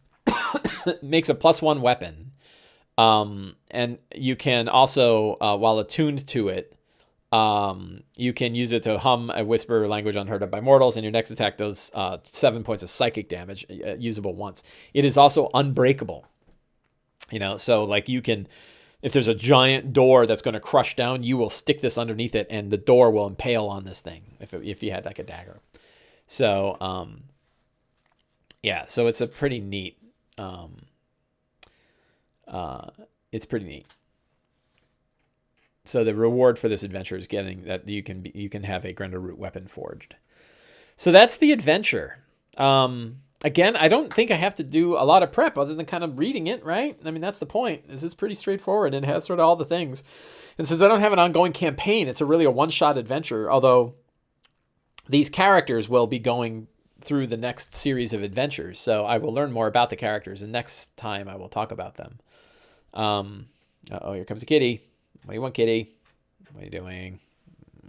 makes a +1 weapon. And you can also, while attuned to it, you can use it to hum a whisper language unheard of by mortals, and your next attack does 7 points of psychic damage, usable once. It is also unbreakable. You know, so like you can, if there's a giant door that's going to crush down, you will stick this underneath it, and the door will impale on this thing if you had like a dagger. So yeah, so it's a pretty neat. It's pretty neat. So the reward for this adventure is getting that you can have a Grendleroot weapon forged. So that's the adventure. Again, I don't think I have to do a lot of prep other than kind of reading it, right? I mean, that's the point. This is pretty straightforward and it has sort of all the things. And since I don't have an ongoing campaign, it's really a one-shot adventure, although these characters will be going through the next series of adventures. So I will learn more about the characters, and next time I will talk about them. Uh-oh, here comes a kitty. What do you want, kitty? What are you doing?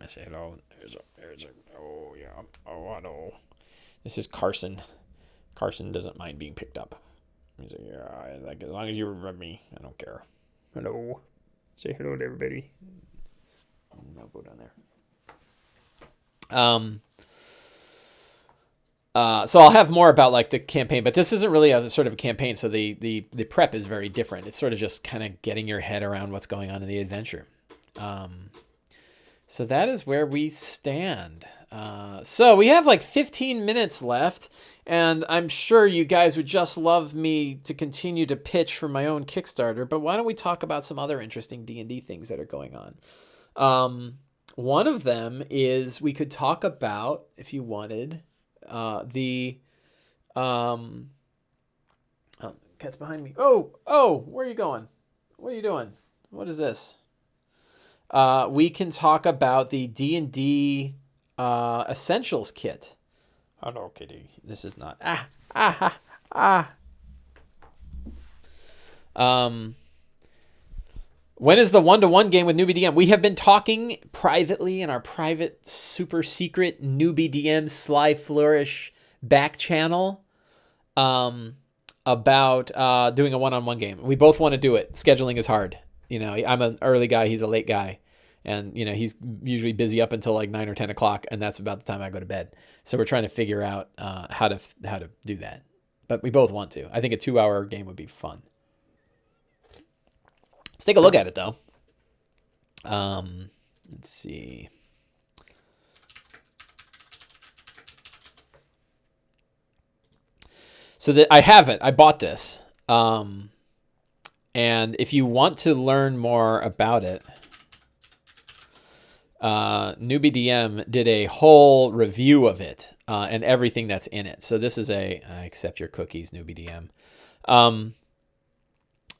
I say hello. Oh, yeah. Oh, hello. This is Carson. Carson doesn't mind being picked up. He's like, yeah, like, as long as you remember me, I don't care. Hello. Say hello to everybody. I'll go down there. So I'll have more about like the campaign, but this isn't really a sort of a campaign. So the prep is very different. It's sort of just kind of getting your head around what's going on in the adventure. So that is where we stand. So we have like 15 minutes left, and I'm sure you guys would just love me to continue to pitch for my own Kickstarter, but why don't we talk about some other interesting D&D things that are going on? One of them is we could talk about, if you wanted, cat's behind me. Oh, where are you going? What are you doing? What is this? We can talk about the D&D Essentials kit. Oh no, kitty. This is not. When is the one-to-one game with NewbieDM? We have been talking privately in our private, super secret NewbieDM Sly Flourish back channel about doing a one-on-one game. We both want to do it. Scheduling is hard. You know, I'm an early guy. He's a late guy. And, you know, he's usually busy up until like 9 or 10 o'clock, and that's about the time I go to bed. So we're trying to figure out how to do that. But we both want to. I think a 2-hour game would be fun. Let's take a look at it, though. Let's see. So I have it. I bought this. And if you want to learn more about it, NewbieDM did a whole review of it and everything that's in it. So this is I accept your cookies, NewbieDM.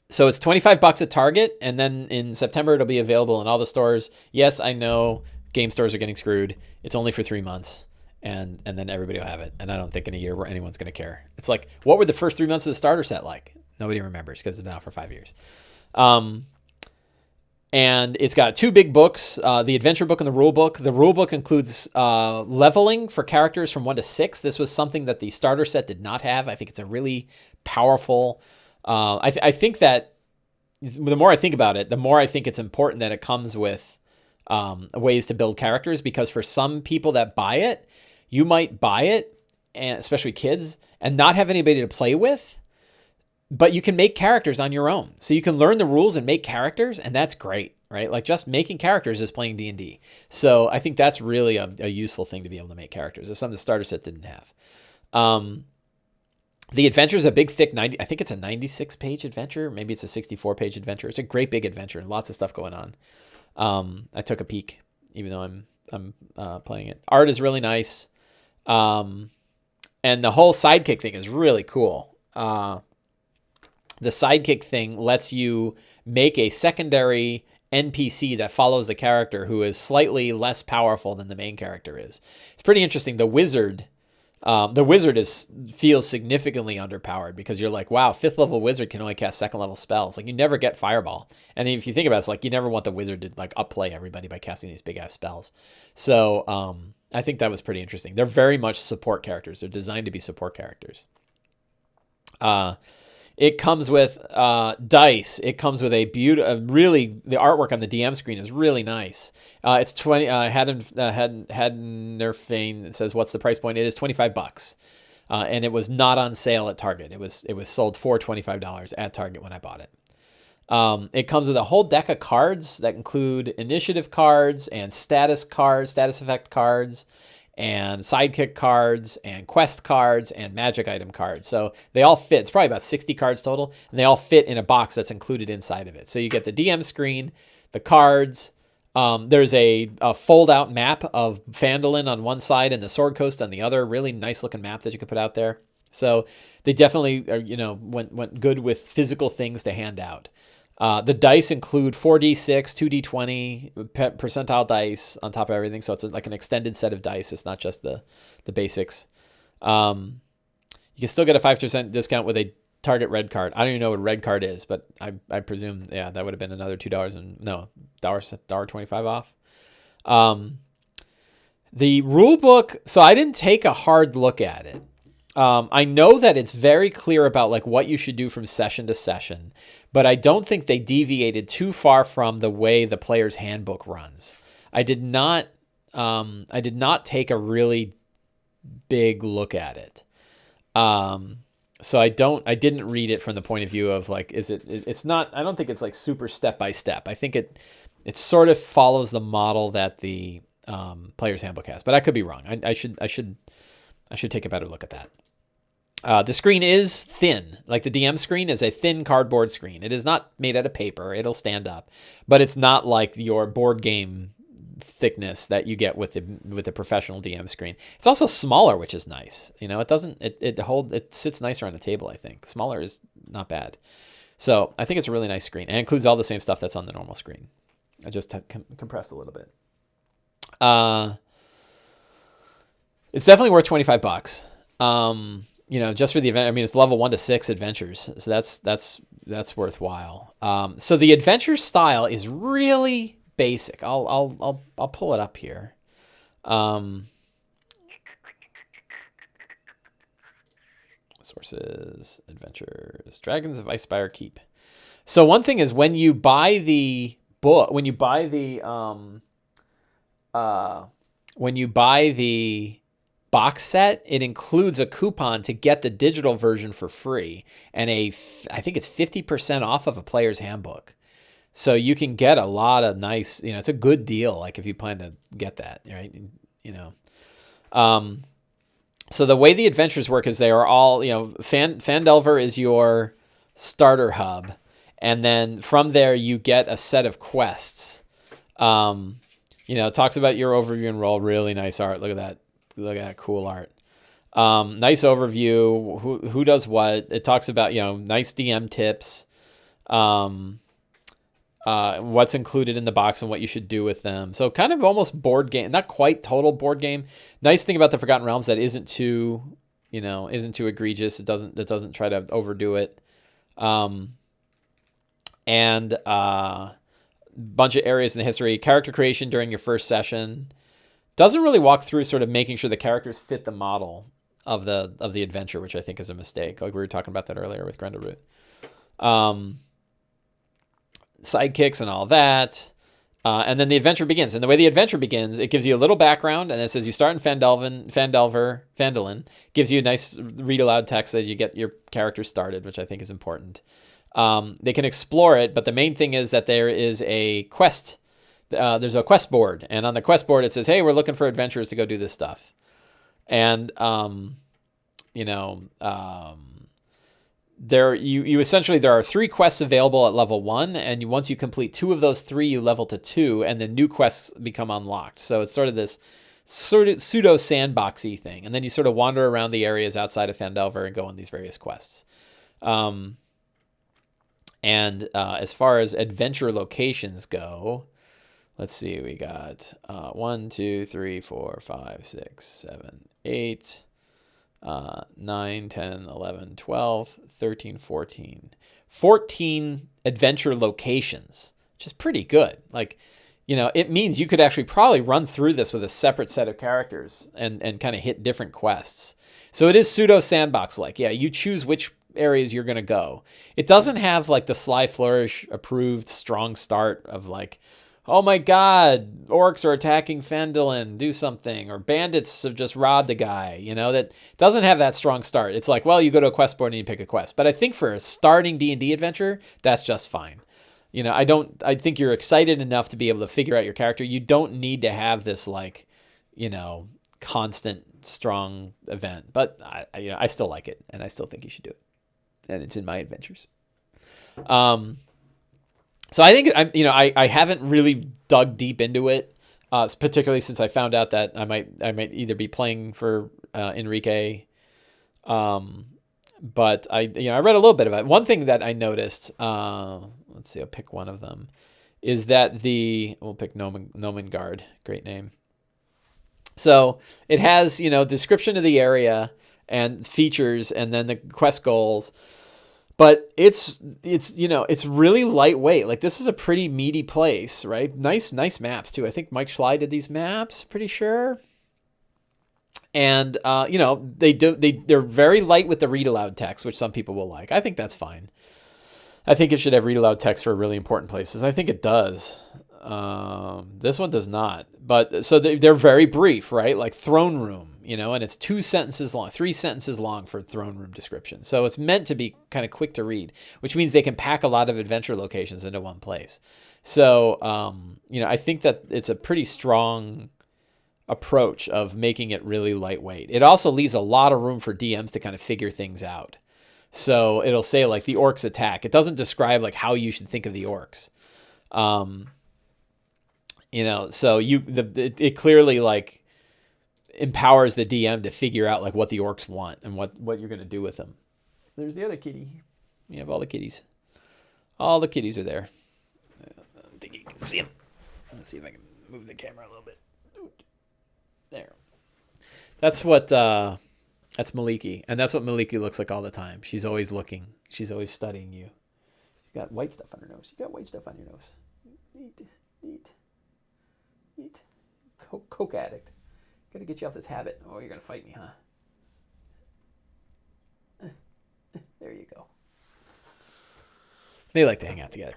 So it's $25 at Target, and then in September it'll be available in all the stores. Yes, I know game stores are getting screwed. It's only for 3 months, and then everybody will have it. And I don't think in a year where anyone's going to care. It's like, what were the first 3 months of the starter set like? Nobody remembers because it's been out for 5 years. And it's got 2 big books, the adventure book and the rule book. The rule book includes leveling for characters from 1 to 6. This was something that the starter set did not have. I think it's a really powerful... I think that the more I think about it, the more I think it's important that it comes with ways to build characters, because for some people that buy it, you might buy it, and especially kids, and not have anybody to play with, but you can make characters on your own. So you can learn the rules and make characters, and that's great, right? Like just making characters is playing D&D. So I think that's really a useful thing to be able to make characters. It's something the starter set didn't have. The adventure is a big, thick 90. I think it's a 96-page adventure. Maybe it's a 64-page adventure. It's a great big adventure and lots of stuff going on. I took a peek, even though I'm playing it. Art is really nice, and the whole sidekick thing is really cool. The sidekick thing lets you make a secondary NPC that follows the character who is slightly less powerful than the main character is. It's pretty interesting. The wizard feels significantly underpowered, because you're like, wow, 5th level wizard can only cast 2nd level spells. Like, you never get fireball. And if you think about it, it's like you never want the wizard to like upplay everybody by casting these big ass spells. So I think that was pretty interesting. They're very much support characters. They're designed to be support characters. It comes with dice. It comes with really, the artwork on the DM screen is really nice. It's 20. Hadnerfane, it says, what's the price point? It is $25, and it was not on sale at Target. It was sold for $25 at Target when I bought it. It comes with a whole deck of cards that include initiative cards and status effect cards, and sidekick cards and quest cards and magic item cards. So they all fit. It's probably about 60 cards total, and they all fit in a box that's included inside of it. So you get the DM screen, the cards. There's a fold-out map of Phandalin on one side and the Sword Coast on the other. Really nice-looking map that you can put out there. So they definitely are, went good with physical things to hand out. The dice include 4d6, 2d20 percentile dice on top of everything. So it's like an extended set of dice. It's not just the basics. You can still get a 5% discount with a target red card. I don't even know what red card is, but I presume, yeah, that would have been another $2 and no, $1.25 off. The rule book, so I didn't take a hard look at it. I know that it's very clear about like what you should do from session to session, but I don't think they deviated too far from the way the player's handbook runs. I did not take a really big look at it. So I didn't read it from the point of view of like, it's not, I don't think it's like super step by step. I think it sort of follows the model that the player's handbook has, but I could be wrong. I should take a better look at that. The screen is thin. Like the DM screen is a thin cardboard screen. It is not made out of paper. It'll stand up, but it's not like your board game thickness that you get with the professional DM screen. It's also smaller, which is nice. You know, it sits nicer on the table, I think. Smaller is not bad. So I think it's a really nice screen, and it includes all the same stuff that's on the normal screen. I just compressed a little bit. It's definitely worth $25. You know, just for the event. I mean, it's level 1 to 6 adventures, so that's worthwhile. So the adventure style is really basic. I'll pull it up here. Sources, adventures, Dragons of Icespire Keep. So one thing is when you buy the book, when you buy the box set, it includes a coupon to get the digital version for free and I think it's 50% off of a player's handbook. So you can get a lot of nice, you know, it's a good deal. Like if you plan to get that, right? You know, so the way the adventures work is they are all, you know, Phandelver is your starter hub. And then from there you get a set of quests. You know, it talks about your overview and role. Really nice art. Look at that. Look at that cool art. Nice overview. Who does what? It talks about, you know, nice DM tips. What's included in the box and what you should do with them. So kind of almost board game, not quite total board game. Nice thing about the Forgotten Realms that isn't too egregious. It doesn't try to overdo it. And bunch of areas in the history. Character creation during your first session. Doesn't really walk through sort of making sure the characters fit the model of the adventure, which I think is a mistake. Like we were talking about that earlier with Grendleroot. Sidekicks and all that. And then the adventure begins. And the way the adventure begins, it gives you a little background, and it says you start in Phandalin, gives you a nice read aloud text that you get your character started, which I think is important. They can explore it, but the main thing is that there is a quest. There's a quest board, and on the quest board it says, hey, we're looking for adventurers to go do this stuff. And there are 3 quests available at level 1, and once you complete 2 of those 3, you level to 2, and then new quests become unlocked. So it's sort of this pseudo sandboxy thing, and then you sort of wander around the areas outside of Phandelver and go on these various quests. And as far as adventure locations go, let's see, we got 1, 2, 3, 4, 5, 6, 7, 8, 9, 10, 11, 12, 13, 14. 14 adventure locations, which is pretty good. Like, you know, it means you could actually probably run through this with a separate set of characters and kind of hit different quests. So it is pseudo sandbox like. Yeah, you choose which areas you're going to go. It doesn't have like the Sly Flourish approved strong start of like, oh my God, orcs are attacking Phandalin, do something, or bandits have just robbed a guy. You know, that doesn't have that strong start. It's like, well, you go to a quest board and you pick a quest. But I think for a starting D&D adventure, that's just fine. You know, I think you're excited enough to be able to figure out your character. You don't need to have this like, you know, constant strong event. But I still like it, and I still think you should do it. And it's in my adventures. So I think I haven't really dug deep into it, particularly since I found out that I might either be playing for Enrique, but I read a little bit about it. One thing that I noticed, let's see, I'll pick one of them, is that we'll pick Nomengard, great name. So it has description of the area and features, and then the quest goals. But it's it's really lightweight. Like, this is a pretty meaty place, right? Nice maps too. I think Mike Schley did these maps, pretty sure. And they're very light with the read aloud text, which some people will like. I think that's fine. I think it should have read aloud text for really important places. I think it does. This one does not. But so they're very brief, right? Like throne room, and it's 3 sentences long for throne room description. So it's meant to be kind of quick to read, which means they can pack a lot of adventure locations into one place. So, I think that it's a pretty strong approach of making it really lightweight. It also leaves a lot of room for DMs to kind of figure things out. So it'll say like the orcs attack. It doesn't describe like how you should think of the orcs. So it clearly like empowers the DM to figure out like what the orcs want and what you're going to do with them. There's the other kitty. You have all the kitties. All the kitties are there. I think you can see them. Let's see if I can move the camera a little bit. There. That's Maliki. And that's what Maliki looks like all the time. She's always looking. She's always studying you. She's got white stuff on her nose. You got white stuff on your nose. Neat. Coke addict. Gotta get you off this habit. Oh, you're gonna fight me, huh? There you go. They like to hang out together.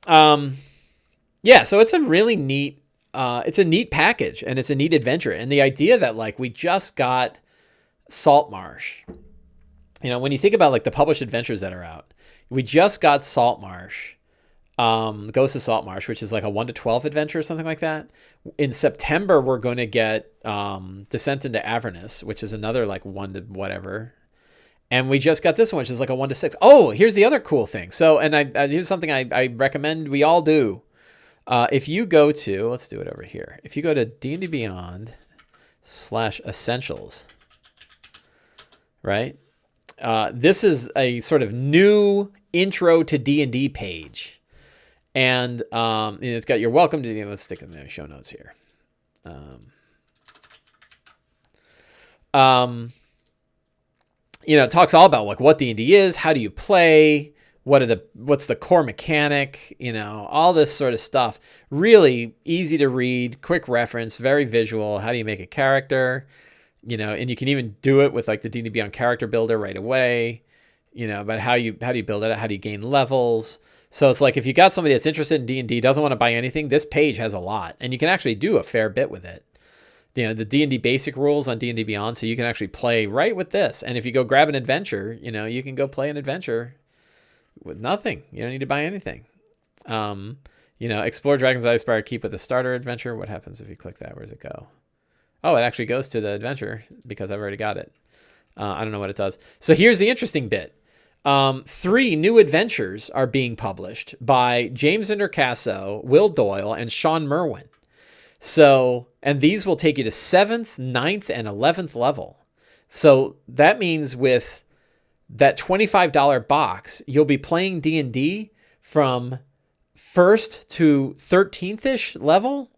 So it's a really neat it's a neat package, and it's a neat adventure. And the idea that like we just got Saltmarsh, when you think about like the published adventures that are out, we just got Saltmarsh, Ghost of Saltmarsh, which is like a 1 to 12 adventure or something like that. In September, we're going to get Descent into Avernus, which is another like 1 to whatever. And we just got this one, which is like a 1 to 6. Oh, here's the other cool thing. So, and here's something I recommend we all do. If you go to, let's do it over here. If you go to D&D Beyond /Essentials, right? This is a sort of new intro to D&D page. And it's got your welcome to, let's stick in the show notes here. It talks all about like what D&D is, how do you play, what's the core mechanic, all this sort of stuff. Really easy to read, quick reference, very visual. How do you make a character? And you can even do it with like the D&D Beyond character builder right away. About how do you build it? How do you gain levels? So it's like if you got somebody that's interested in D&D, doesn't want to buy anything, this page has a lot, and you can actually do a fair bit with it. The D&D basic rules on D&D Beyond, so you can actually play right with this. And if you go grab an adventure, you can go play an adventure with nothing. You don't need to buy anything. Explore Dragon's Icespire Keep with a starter adventure. What happens if you click that? Where does it go? Oh, it actually goes to the adventure because I've already got it. I don't know what it does. So here's the interesting bit. 3 new adventures are being published by James Intercasso, Will Doyle, and Sean Merwin. So, and these will take you to 7th, 9th, and 11th level. So that means with that $25 box, you'll be playing D&D from 1st to 13th-ish level,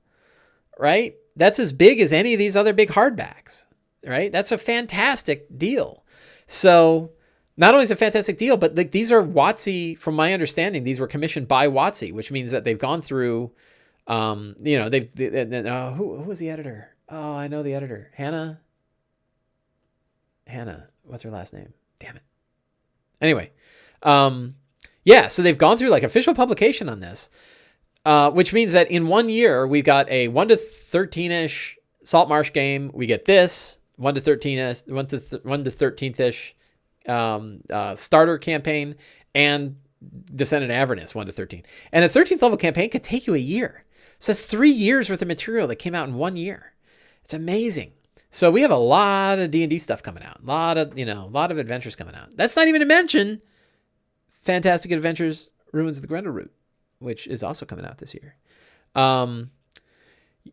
right? That's as big as any of these other big hardbacks, right? That's a fantastic deal. So not only is it a fantastic deal, but like these are WotC, from my understanding, these were commissioned by WotC, which means that they've gone through, who was the editor? Oh, I know the editor. Hannah. What's her last name? Damn it. Anyway. So they've gone through like official publication on this, which means that in 1 year, we've got a 1 to 13-ish Saltmarsh game. We get this 1 to 13th-ish starter campaign, and Descent into Avernus 1 to 13. And a 13th level campaign could take you a year. So that's 3 years worth of material that came out in 1 year. It's amazing. So we have a lot of D&D stuff coming out. A lot of adventures coming out. That's not even to mention Fantastic Adventures Ruins of the Grendleroot, which is also coming out this year.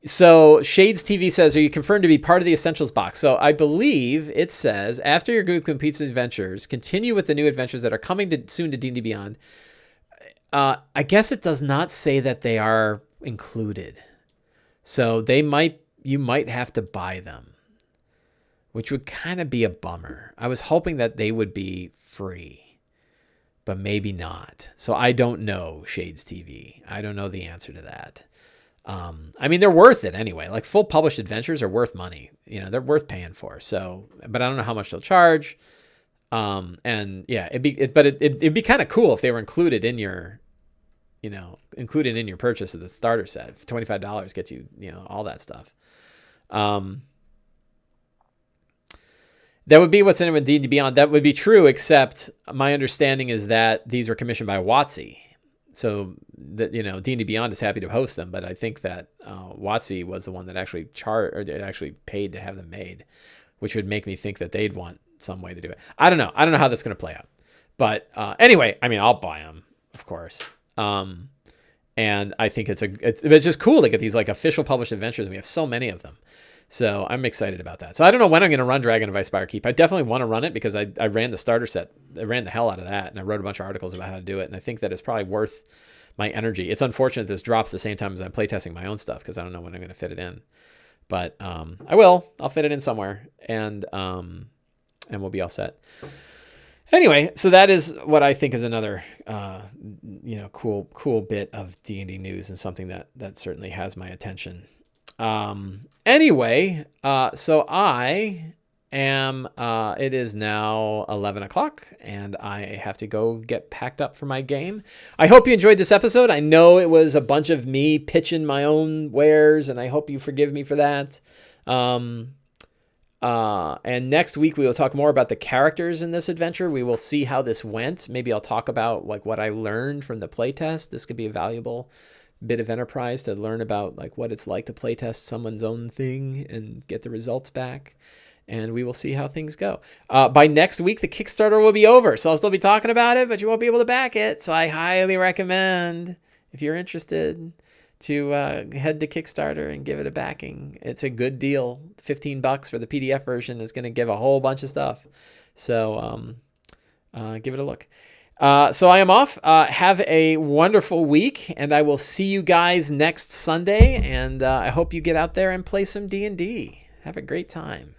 So Shades TV says, are you confirmed to be part of the Essentials box? So I believe it says, after your group completes adventures, continue with the new adventures that are coming soon to D&D Beyond. I guess it does not say that they are included. So you might have to buy them, which would kind of be a bummer. I was hoping that they would be free. but maybe not. So I don't know, Shades TV. I don't know the answer to that. I mean, they're worth it anyway. Like full published adventures are worth money. They're worth paying for. So, but I don't know how much they'll charge. And yeah, it'd be kind of cool if they were included in your purchase of the starter set. $25 gets you, all that stuff. That would be what's in it with D&D Beyond. That would be true, except my understanding is that these were commissioned by WotC. So that, D&D Beyond is happy to host them, but I think that WotC was the one that actually actually paid to have them made, which would make me think that they'd want some way to do it. I don't know how that's going to play out. But anyway, I mean, I'll buy them, of course. And I think it's just cool to get these like official published adventures. We have so many of them. So I'm excited about that. So I don't know when I'm going to run Dragon of Icespire Keep. I definitely want to run it because I ran the starter set. I ran the hell out of that, and I wrote a bunch of articles about how to do it. And I think that it's probably worth my energy. It's unfortunate this drops the same time as I'm playtesting my own stuff because I don't know when I'm going to fit it in. But I will. I'll fit it in somewhere, and we'll be all set. Anyway, so that is what I think is another cool bit of D&D news and something that certainly has my attention. Anyway, so I am, it is now 11 o'clock and I have to go get packed up for my game. I hope you enjoyed this episode. I know it was a bunch of me pitching my own wares and I hope you forgive me for that. And next week we will talk more about the characters in this adventure. We will see how this went. Maybe I'll talk about like what I learned from the playtest. This could be a valuable bit of enterprise to learn about like what it's like to playtest someone's own thing and get the results back. And we will see how things go. By next week, the Kickstarter will be over. So I'll still be talking about it, but you won't be able to back it. So I highly recommend, if you're interested, to head to Kickstarter and give it a backing. It's a good deal. $15 for the PDF version is going to give a whole bunch of stuff. So give it a look. So I am off. Have a wonderful week, and I will see you guys next Sunday. And I hope you get out there and play some D&D. Have a great time.